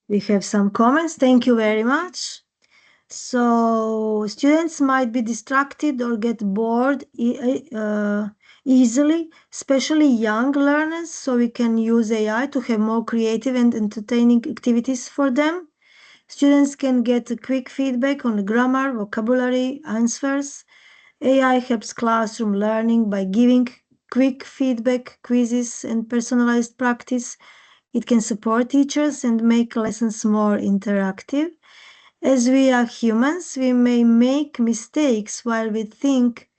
We have some comments. Thank you very much. So students might be distracted or get bored easily, especially young learners. So we can use AI to have more creative and entertaining activities for them. Students can get a quick feedback on grammar, vocabulary, answers. AI helps classroom learning by giving quick feedback, quizzes, and personalized practice. It can support teachers and make lessons more interactive. As we are humans, we may make mistakes while we think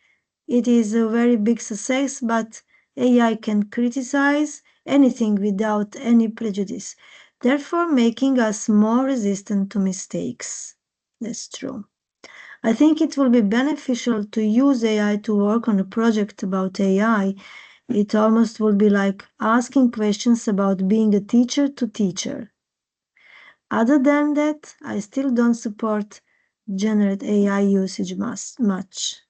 it is a very big success, but AI can criticize anything without any prejudice, therefore making us more resistant to mistakes. That's true. I think it will be beneficial to use AI to work on a project about AI. It almost would be like asking questions about being a teacher to teacher. Other than that, I still don't support generate AI usage much.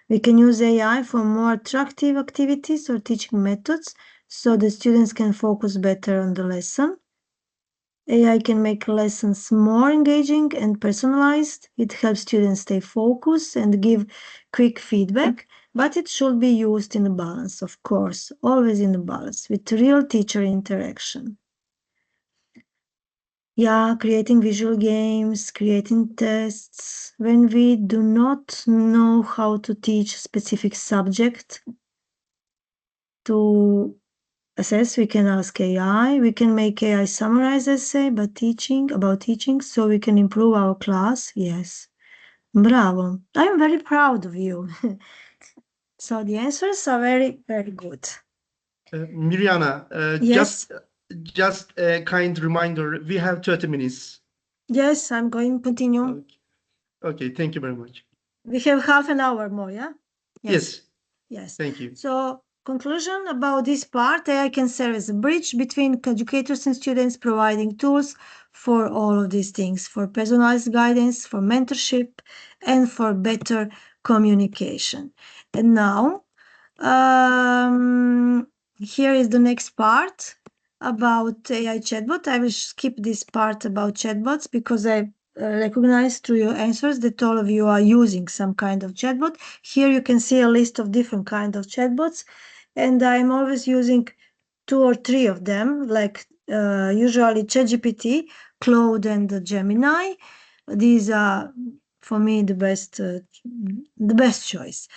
We can use AI for more attractive activities or teaching methods so the students can focus better on the lesson. AI can make lessons more engaging and personalized. It helps students stay focused and give quick feedback, but it should be used in a balance, of course, always in a balance with real teacher interaction. Yeah, creating visual games, creating tests. When we do not know how to teach a specific subject to assess, we can ask AI. We can make AI summarize essay about teaching, so we can improve our class. Yes. Bravo. I'm very proud of you. So the answers are very, very good.
Mirjana,
Yes.
just a kind reminder, we have 30 minutes.
Yes, I'm going to continue.
Okay, thank you very much.
We have half an hour more, yeah?
Yes.
Yes.
Thank you.
So conclusion about this part, AI can serve as a bridge between educators and students, providing tools for all of these things, for personalized guidance, for mentorship, and for better communication. And now, here is the next part about AI chatbot. I will skip this part about chatbots because I recognize through your answers that all of you are using some kind of chatbot. Here you can see a list of different kind of chatbots, and I'm always using 2 or 3 of them, like usually ChatGPT, Claude, and Gemini. These are for me the best choice.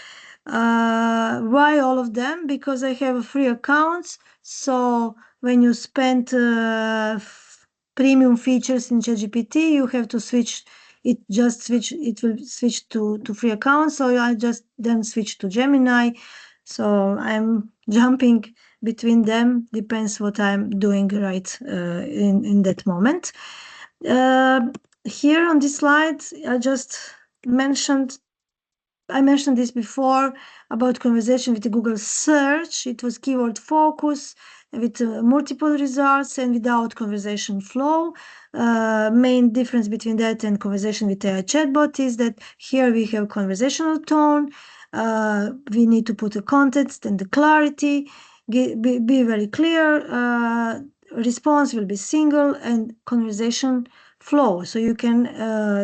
Why all of them? Because I have free accounts. So when you spend premium features in ChatGPT, you have to switch. It will switch to free accounts. So I just then switch to Gemini. So I'm jumping between them. Depends what I'm doing right in that moment. Here on this slide, I mentioned this before about conversation with the Google search. It was keyword focus with multiple results and without conversation flow. Main difference between that and conversation with AI chatbot is that here we have conversational tone. We need to put a context and the clarity, be very clear. Response will be single and conversation flow. So you can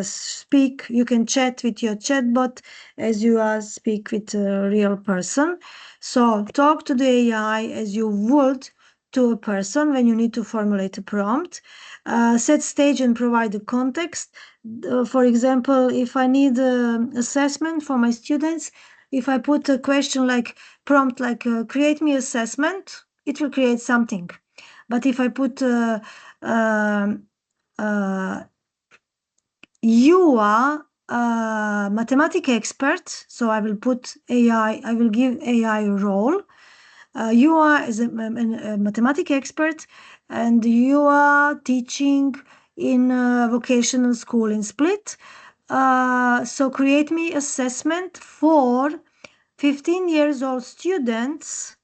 speak, you can chat with your chatbot as you speak with a real person. So talk to the AI as you would to a person when you need to formulate a prompt. Set stage and provide the context. For example, if I need assessment for my students, if I put a question like prompt like create me assessment, it will create something. But if I put you are a mathematics expert, so I will put AI, I will give AI a role. You are as a mathematics expert, and you are teaching in a vocational school in Split. So create me assessment for 15 years old students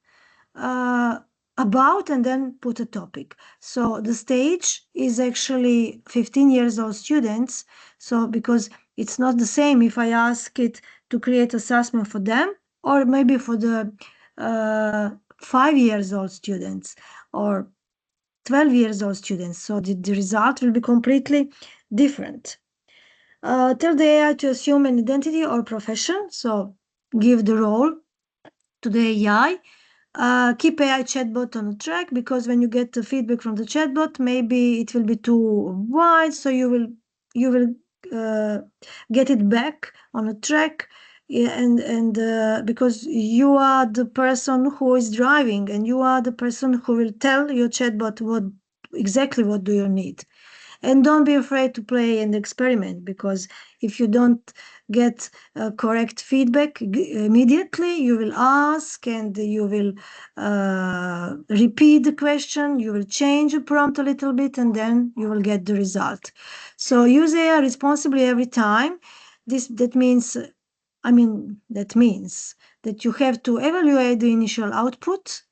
about, and then put a topic. So the stage is actually 15 years old students. So because it's not the same if I ask it to create assessment for them or maybe for the 5 years old students or 12 years old students. So the result will be completely different. Tell the AI to assume an identity or profession. So give the role to the AI. Keep AI chatbot on track, because when you get the feedback from the chatbot, maybe it will be too wide, so you will get it back on a track. Yeah, and because you are the person who is driving, and you are the person who will tell your chatbot exactly what do you need. And don't be afraid to play and experiment, because if you don't get correct feedback immediately, you will ask and you will repeat the question, you will change the prompt a little bit, and then you will get the result. So use AI responsibly every time. That means that you have to evaluate the initial output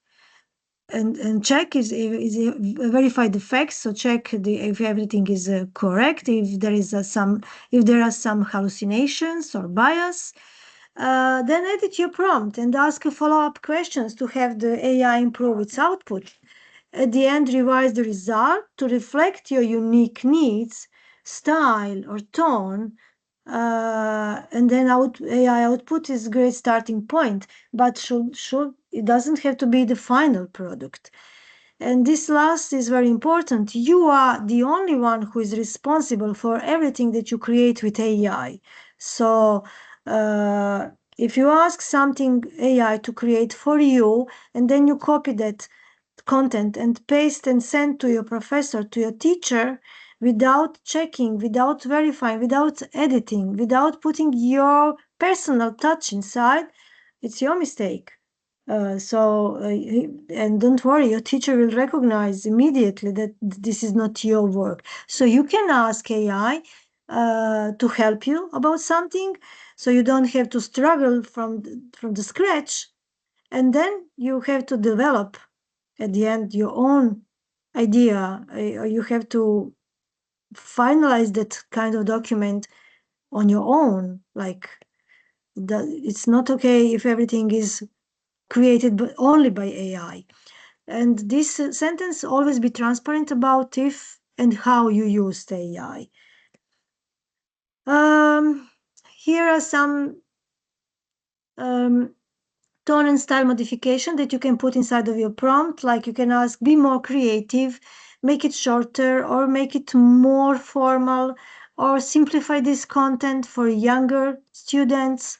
and check is verify the facts. So check if everything is correct, if there are some hallucinations or bias. Then edit your prompt and ask follow-up questions to have the AI improve its output. at the end revise the result to reflect your unique needs, style, or tone. And then AI output is a great starting point, but it doesn't have to be the final product. And this last is very important. You are the only one who is responsible for everything that you create with AI. So if you ask something AI to create for you, and then you copy that content and paste and send to your professor, to your teacher, without checking, without verifying, without editing, without putting your personal touch inside, it's your mistake. And don't worry, your teacher will recognize immediately that this is not your work. So you can ask AI to help you about something, so you don't have to struggle from the scratch, and then you have to develop at the end your own idea. You have to finalize that kind of document on your own. Like it's not okay if everything is created only by AI. And this sentence, always be transparent about if and how you use the AI. Here are some tone and style modification that you can put inside of your prompt. Like you can ask, be more creative, make it shorter, or make it more formal, or simplify this content for younger students,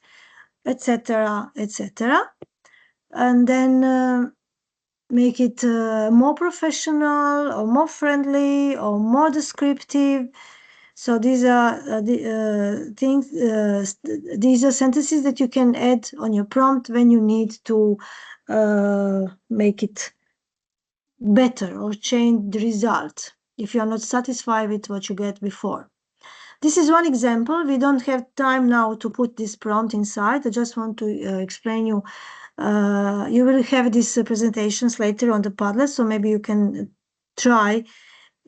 etc., etc. And then make it more professional, or more friendly, or more descriptive. So these are things. These are sentences that you can add on your prompt when you need to make it better or change the result if you are not satisfied with what you get before. This is one example. We don't have time now to put this prompt inside. I just want to explain you. You will have these presentations later on the Padlet, so maybe you can try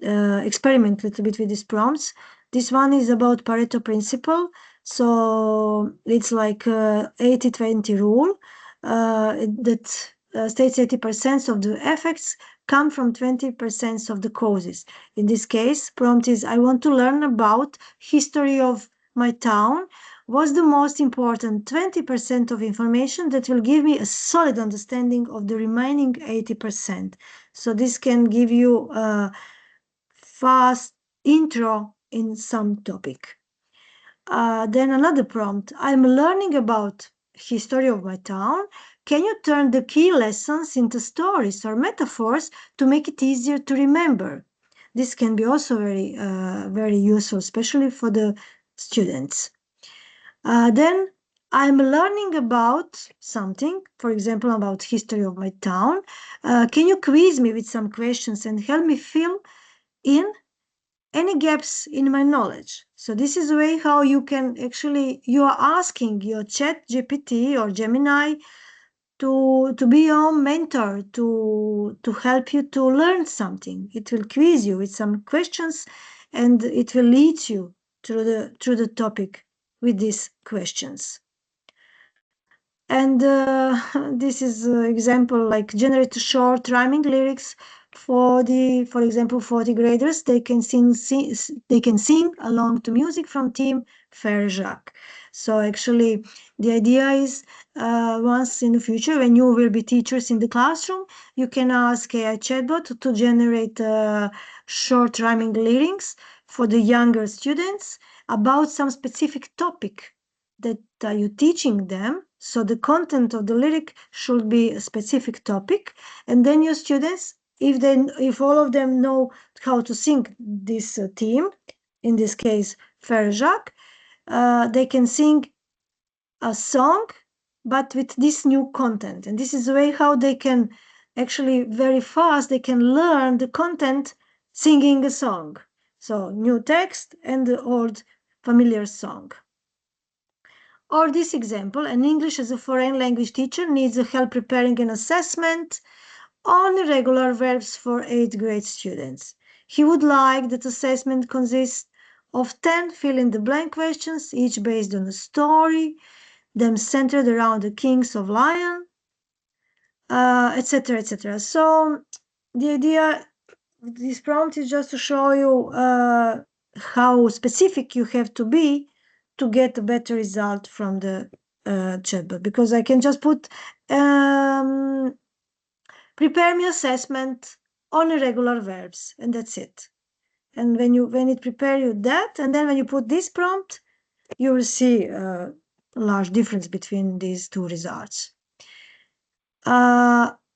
experiment a little bit with these prompts. This one is about Pareto principle. So it's like 80-20 rule that states 80% of the effects come from 20% of the causes. In this case, prompt is, I want to learn about history of my town. What's the most important 20% of information that will give me a solid understanding of the remaining 80%? So this can give you fast intro in some topic. Then another prompt, I'm learning about history of my town. Can you turn the key lessons into stories or metaphors to make it easier to remember? This can be also very useful, especially for the students. Then I'm learning about something, for example, about history of my town. Can you quiz me with some questions and help me fill in any gaps in my knowledge? So this is a way how you can actually, you are asking your chat GPT or Gemini to be your mentor, to help you to learn something. It will quiz you with some questions, and it will lead you through the topic with these questions. And this is an example, like generate short rhyming lyrics for example, 40 graders. They can sing along to music from Team Ferjak. So actually, the idea is once in the future, when you will be teachers in the classroom, you can ask AI chatbot to generate short rhyming lyrics for the younger students about some specific topic that you're teaching them. So the content of the lyric should be a specific topic, and then your students, if all of them know how to sing this theme, in this case Ferjak, they can sing a song, but with this new content. And this is the way how they can actually very fast they can learn the content singing a song. So new text and the old familiar song. Or this example, an English as a foreign language teacher needs help preparing an assessment on irregular verbs for 8th grade students. He would like that assessment consists of 10 fill-in-the-blank questions, each based on a story, them centered around the kings of lion, etc., etc. So the idea, this prompt is just to show you how specific you have to be to get a better result from the chatbot, because I can just put prepare me assessment on irregular verbs, and that's it. And when it prepare you that, and then when you put this prompt, you will see a large difference between these two results.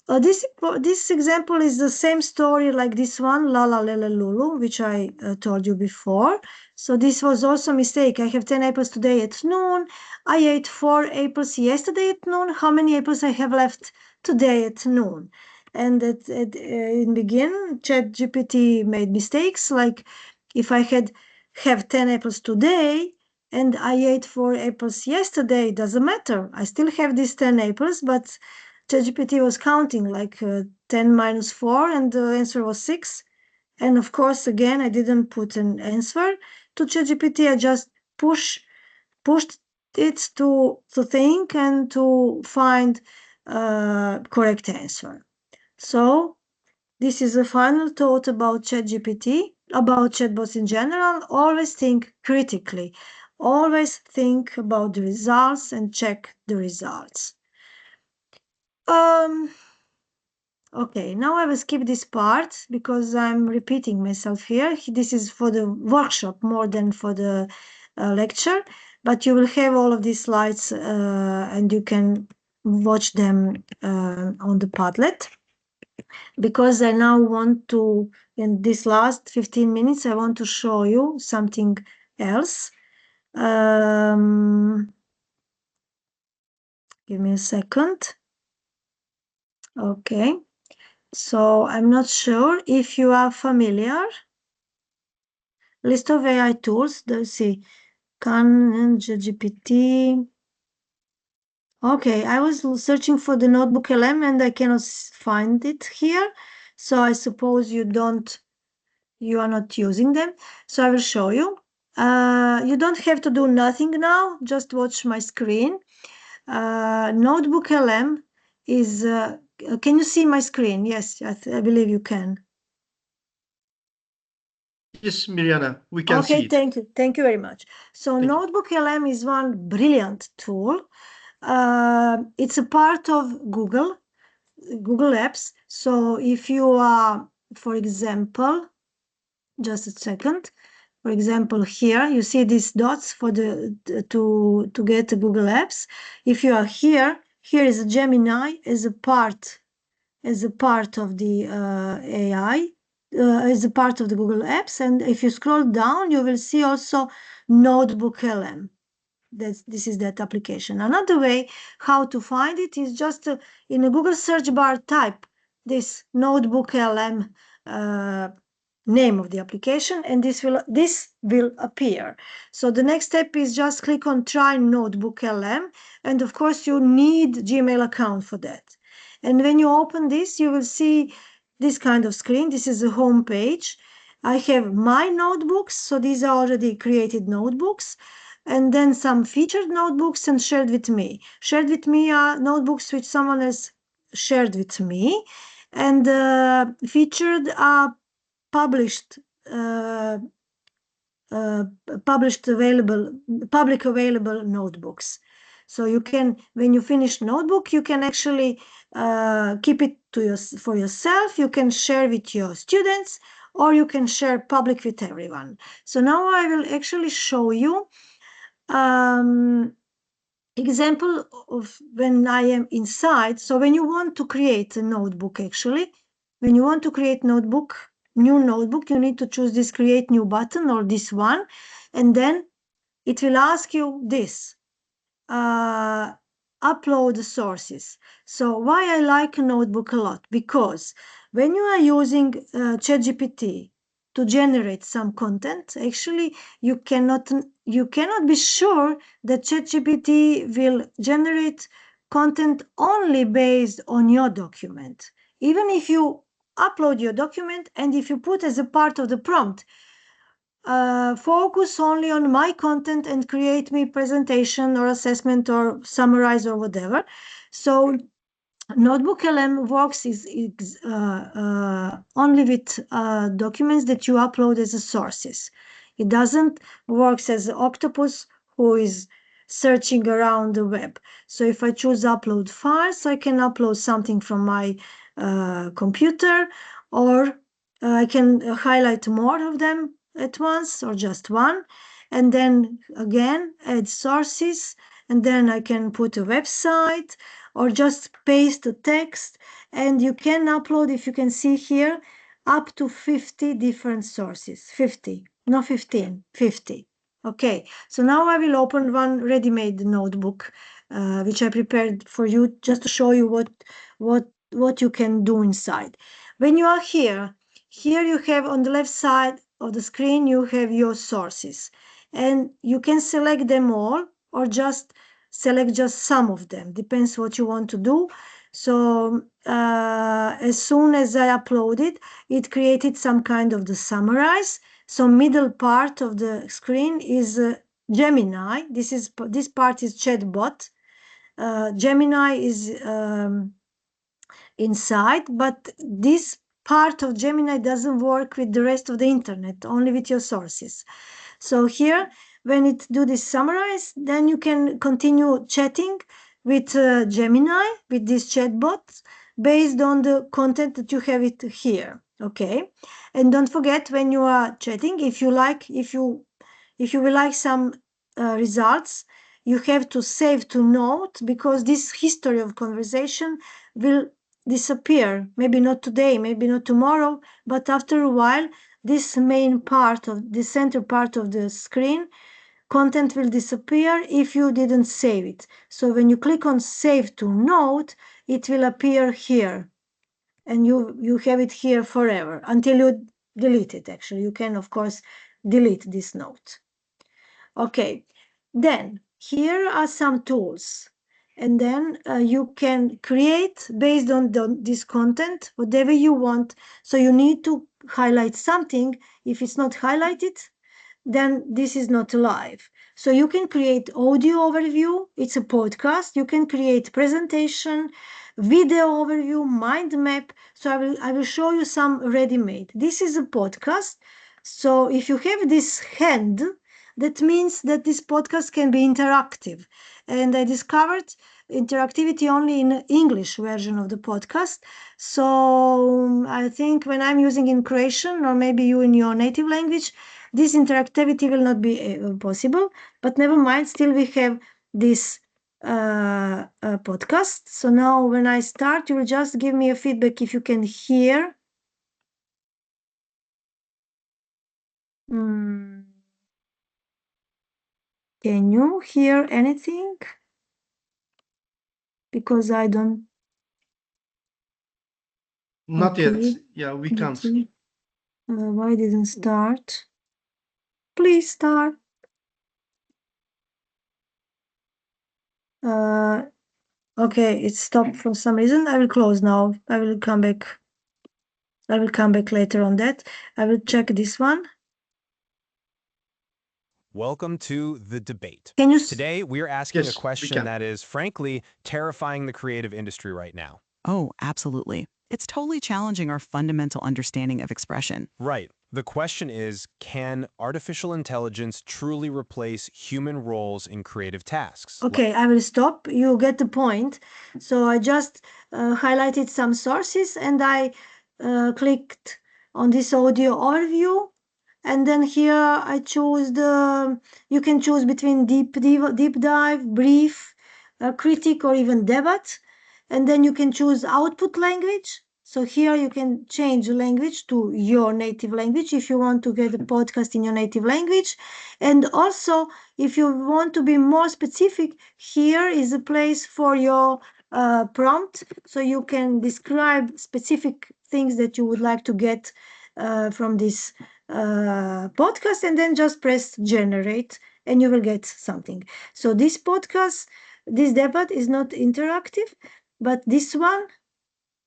This example is the same story like this one, Lala Lele Lulu, which I told you before. So this was also a mistake. I have 10 apples today at noon. I ate 4 apples yesterday at noon. How many apples I have left today at noon? And in begin, ChatGPT made mistakes. Like if I have 10 apples today and I ate 4 apples yesterday, it doesn't matter. I still have these 10 apples, but ChatGPT was counting like 10 minus 4, and the answer was 6. And of course, again, I didn't put an answer to ChatGPT. I just pushed it to think and to find correct answer. So this is a final thought about ChatGPT, about chatbots in general. Always think critically. Always think about the results and check the results. Okay, now I will skip this part because I'm repeating myself here. This is for the workshop more than for the lecture, but you will have all of these slides and you can watch them on the Padlet. Because I now want to, in this last 15 minutes, I want to show you something else. Give me a second. Okay. So I'm not sure if you are familiar. List of AI tools. Let's see. Khan and GPT. Okay, I was searching for the notebook LM and I cannot find it here. So I suppose you are not using them. So I will show you. You don't have to do nothing now. Just watch my screen. Notebook LM is. Can you see my screen? Yes, I believe you can.
Yes, Mirjana, we can see it.
Thank you. Thank you very much. So Notebook LM is one brilliant tool. It's a part of Google Apps. So if you are, for example, just a second. For example, here you see these dots for to get the Google Apps. If you are here is a Gemini as a part of the AI, as a part of the Google Apps. And if you scroll down, you will see also Notebook LM. This is that application. Another way how to find it is just in a Google search bar type this Notebook LM name of the application, and this will appear. So the next step is just click on try Notebook LM, and of course you need Gmail account for that. And when you open this, you will see this kind of screen. This is a home page. I have my notebooks, so these are already created notebooks, and then some featured notebooks and shared with me. Shared with me are notebooks which someone has shared with me, and featured are public available notebooks. So you can, when you finish notebook, you can actually keep it for yourself. You can share with your students, or you can share public with everyone. So now I will actually show you example of when I am inside. So when you want to create a notebook, actually, when you want to create new notebook, you need to choose this create new button or this one, and then it will ask you this, upload the sources. So why I like a notebook a lot? Because when you are using ChatGPT to generate some content, actually you cannot be sure that ChatGPT will generate content only based on your document. Even if you upload your document and if you put as a part of the prompt, focus only on my content and create me presentation or assessment or summarize or whatever. So Notebook LM works only with documents that you upload as a sources. It doesn't work as an octopus who is searching around the web. So if I choose upload files, I can upload something from my computer, or I can highlight more of them at once or just one, and then again add sources, and then I can put a website or just paste the text, and you can upload, if you can see here, up to 50 different sources. 50, not 15, 50. Okay, so now I will open one ready-made notebook, which I prepared for you just to show you what you can do inside. When you are here you have on the left side of the screen, you have your sources, and you can select them all or just select just some of them, depends what you want to do. So as soon as I uploaded, it created some kind of the summarize. So middle part of the screen is Gemini. This part is chatbot. Gemini is inside, but this part of Gemini doesn't work with the rest of the internet, only with your sources. So here, when it do this summarize, then you can continue chatting with Gemini, with this chatbot, based on the content that you have it here. Okay, and don't forget when you are chatting, if you will like some results, you have to save to note, because this history of conversation will disappear. Maybe not today, maybe not tomorrow, but after a while, this main part of the center part of the screen, content will disappear if you didn't save it. So when you click on save to note, it will appear here, and you have it here forever until you delete it. Actually, you can of course delete this note. Okay, then here are some tools, and then you can create based on this content whatever you want. So you need to highlight something. If it's not highlighted, then this is not live. So you can create audio overview, it's a podcast. You can create presentation, video overview, mind map. So I will show you some ready-made. This is a podcast. So if you have this hand, that means that this podcast can be interactive. And I discovered interactivity only in English version of the podcast. So I think when I'm using in Croatian, or maybe you in your native language, this interactivity will not be possible. But never mind, still we have this podcast. So now when I start, you will just give me a feedback if you can hear. Can you hear anything? Because I don't.
Not
Okay.
yet. Yeah, we can't.
Why didn't start? Please start. Okay, it stopped for some reason. I will close now. I will come back. I will come back later on that. I will check this one.
Welcome to The Debate.
Can you
Today, we're asking
Yes,
a
we
question
can.
that is, frankly, terrifying the creative industry right now.
Oh, absolutely. It's totally challenging our fundamental understanding of expression.
Right. The question is, can artificial intelligence truly replace human roles in creative tasks?
Okay, I will stop. You get the point. So I just highlighted some sources, and I clicked on this audio overview. And then here I choose you can choose between deep dive, brief, critic, or even debate. And then you can choose output language. So here you can change the language to your native language if you want to get a podcast in your native language. And also, if you want to be more specific, here is a place for your prompt. So you can describe specific things that you would like to get from this podcast, and then just press generate and you will get something. So this podcast, this debate is not interactive, but this one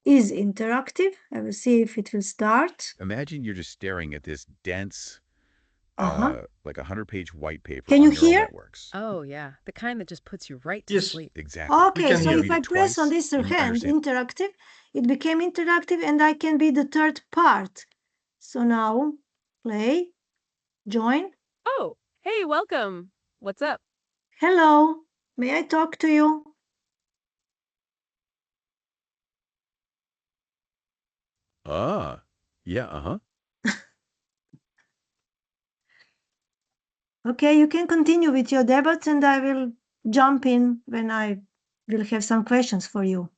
is interactive. I will see if it will start.
Imagine you're just staring at this dense, like a 100-page white paper
Can
on
you
neural
hear?
networks.
Oh, yeah. The kind that just puts you right to
Yes.
sleep.
Exactly.
Okay,
can
so
hear.
if I
Read it
press on
twice,
this
and you
hand,
understand.
interactive, it became interactive and I can be the third part. So now, play, join.
Oh, hey, welcome. What's up?
Hello, may I talk to you?
Yeah, uh-huh.
Okay, you can continue with your debate and I will jump in when I will have some questions for you.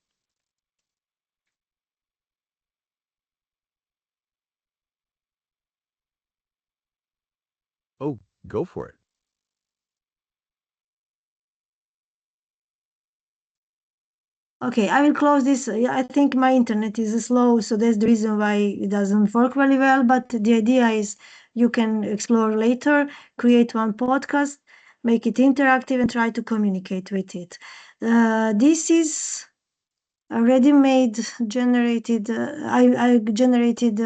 Oh, go for it.
Okay, I will close this. I think my internet is slow, so that's the reason why it doesn't work really well. But the idea is you can explore later, create one podcast, make it interactive, and try to communicate with it. This is a ready-made generated. I generated.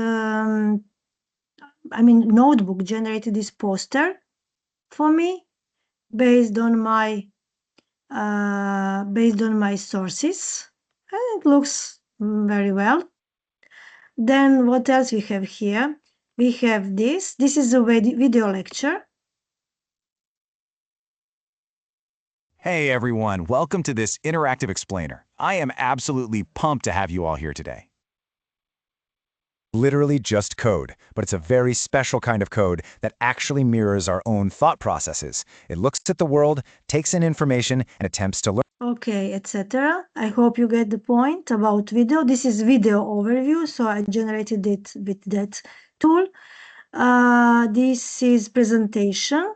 Notebook generated this poster for me based on my sources, and it looks very well. Then what else we have here? We have this. This is a video lecture.
Hey everyone, welcome to this interactive explainer. I am absolutely pumped to have you all here today. Literally just code, but it's a very special kind of code that actually mirrors our own thought processes. It looks at the world, takes in information, and attempts to learn.
Okay, etc. I hope you get the point about video. This is video overview, so I generated it with that tool. This is presentation.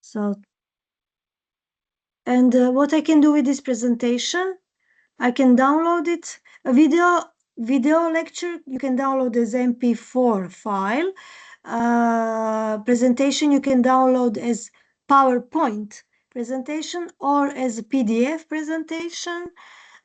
So, and what I can do with this presentation, I can download it. A video lecture, you can download as MP4 file. Presentation, you can download as PowerPoint presentation or as a PDF presentation.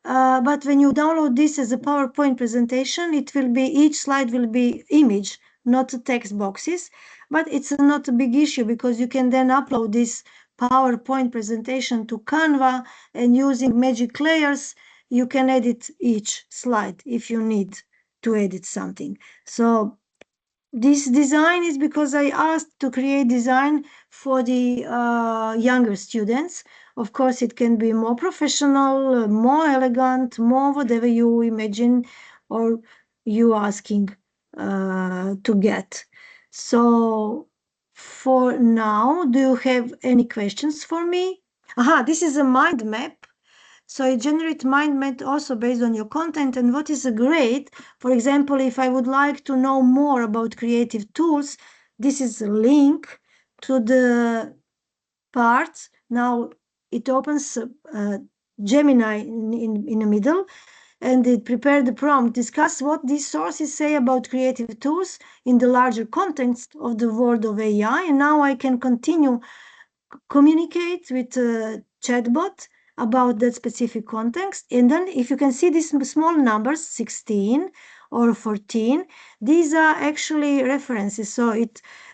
But when you download this as a PowerPoint presentation, it will be, each slide will be image, not text boxes. But it's not a big issue because you can then upload this PowerPoint presentation to Canva, and using magic layers, you can edit each slide if you need to edit something. So this design is because I asked to create design for the younger students. Of course, it can be more professional, more elegant, more whatever you imagine or you asking to get. So for now, do you have any questions for me? This is a mind map. So it generates mind map also based on your content. And what is great, for example, if I would like to know more about creative tools, this is a link to the parts. Now it opens Gemini in the middle, and it prepared the prompt, discuss what these sources say about creative tools in the larger context of the world of AI. And now I can continue communicate with a chatbot about that specific context. And then if you can see these small numbers, 16 or 14, these are actually references. So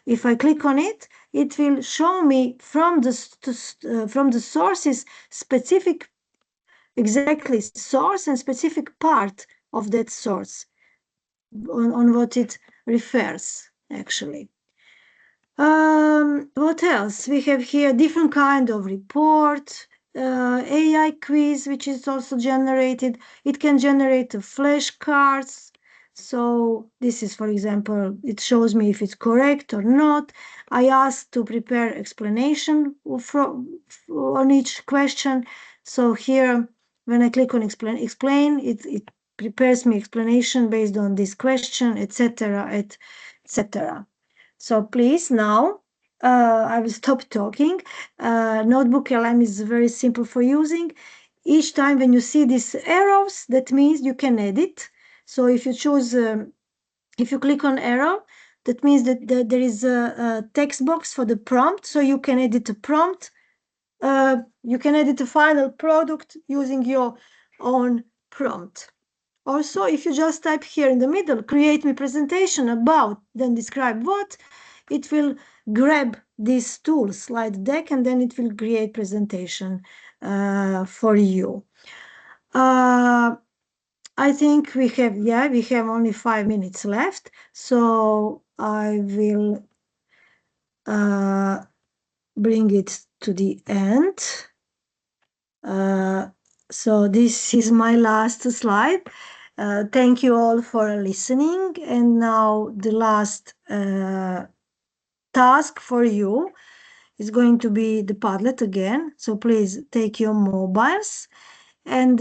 if I click on it, it will show me from the sources specific, exactly source and specific part of that source on what it refers actually. What else? We have here different kind of report, AI quiz, which is also generated. It can generate flashcards. So this is, for example, it shows me if it's correct or not. I asked to prepare explanation on each question. So here, when I click on explain, it prepares me explanation based on this question, etc., etc. So please now, I will stop talking. Notebook LM is very simple for using. Each time when you see these arrows, that means you can edit. So if you choose, if you click on arrow, that means that there is a text box for the prompt. So you can edit a prompt. You can edit a final product using your own prompt. Also, if you just type here in the middle, create me presentation about, then describe what, it will grab this tool, slide deck, and then it will create presentation for you. I think we have only 5 minutes left, so I will bring it to the end. So this is my last slide. Thank you all for listening. And now the last task for you is going to be the Padlet again. So please take your mobiles and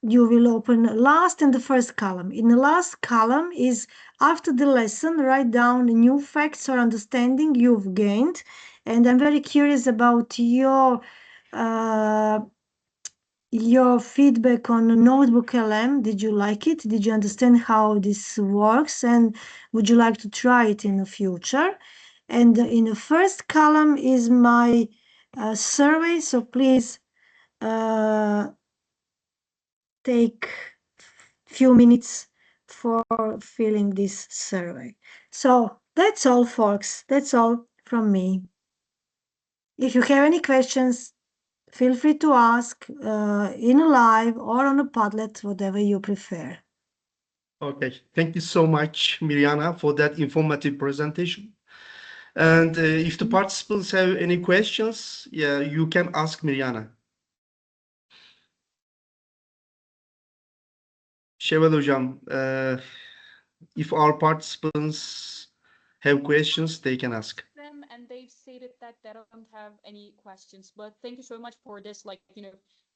you will open last and the first column. In the last column is after the lesson, write down the new facts or understanding you've gained. And I'm very curious about your feedback on Notebook LM. Did you like it? Did you understand how this works? And would you like to try it in the future? And in the first column is my survey. So please take few minutes for filling this survey. So that's all, folks. That's all from me. If you have any questions, feel free to ask in a live or on a Padlet, whatever you prefer.
Okay, thank you so much, Mirjana, for that informative presentation. And if the participants have any questions, you can ask Mirjana. Şevval Hocam, if our participants have questions, they can ask.
Them, and they've stated that they don't have any questions, but thank you so much for this,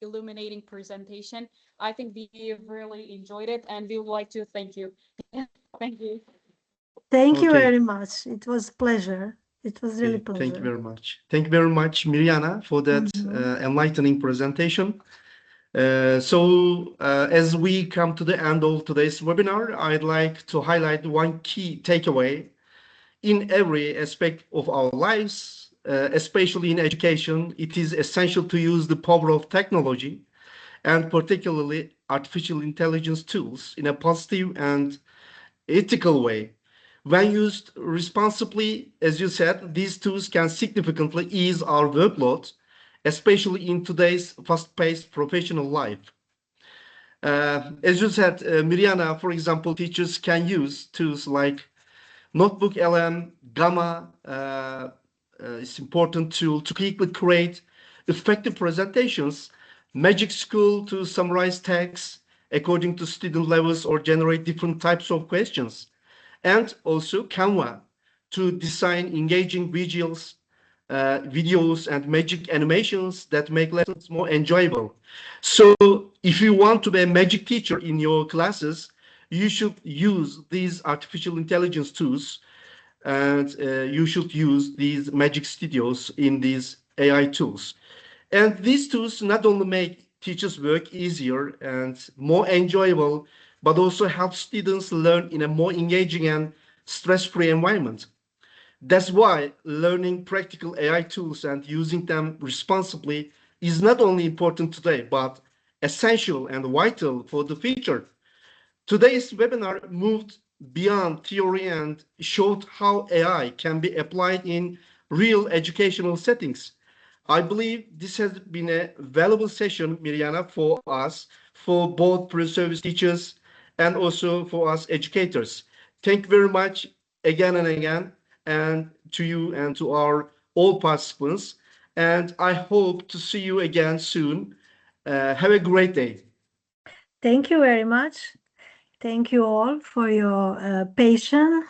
illuminating presentation. I think we really enjoyed it, and we would like to thank you. Thank you.
Thank you
Okay.
very much. It was pleasure. It was really pleasure.
Thank you very much. Thank you very much, Mirjana, for that enlightening presentation. As we come to the end of today's webinar, I'd like to highlight one key takeaway. In every aspect of our lives, especially in education, it is essential to use the power of technology and particularly artificial intelligence tools in a positive and ethical way. When used responsibly, as you said, these tools can significantly ease our workload, especially in today's fast-paced professional life. As you said, Mirjana, for example, teachers can use tools like Notebook LM, Gamma is important tool to quickly create effective presentations, Magic School to summarize texts according to student levels or generate different types of questions, and also Canva to design engaging visuals, videos and magic animations that make lessons more enjoyable. So if you want to be a magic teacher in your classes, you should use these artificial intelligence tools, and you should use these magic studios in these AI tools. And these tools not only make teachers' work easier and more enjoyable, but also help students learn in a more engaging and stress-free environment. That's why learning practical AI tools and using them responsibly is not only important today, but essential and vital for the future. Today's webinar moved beyond theory and showed how AI can be applied in real educational settings. I believe this has been a valuable session, Mirjana, for us, for both pre-service teachers and also for us educators. Thank you very much again and again, and to you and to our all participants. And I hope to see you again soon. Have a great day.
Thank you very much. Thank you all for your patience,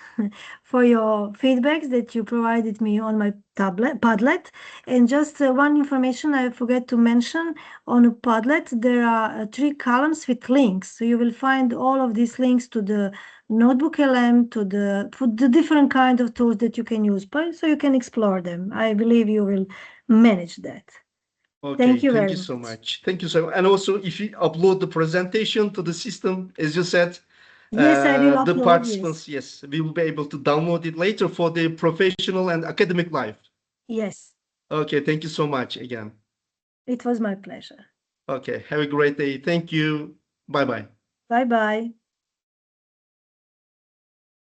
for your feedbacks that you provided me on my Padlet. And just one information I forgot to mention, on a Padlet, there are 3 columns with links. So you will find all of these links to the Notebook LM, to the different kind of tools that you can use, so you can explore them. I believe you will manage that.
Okay,
thank you very
so
much.
much. Thank you so much. And also, if you upload the presentation to the system, as you said,
Yes, I will
the
upload,
participants, yes, we will be able to download it later for the professional and academic life.
Yes.
Okay, thank you so much again.
It was my pleasure.
Okay. Have a great day. Thank you. Bye bye.
Bye bye.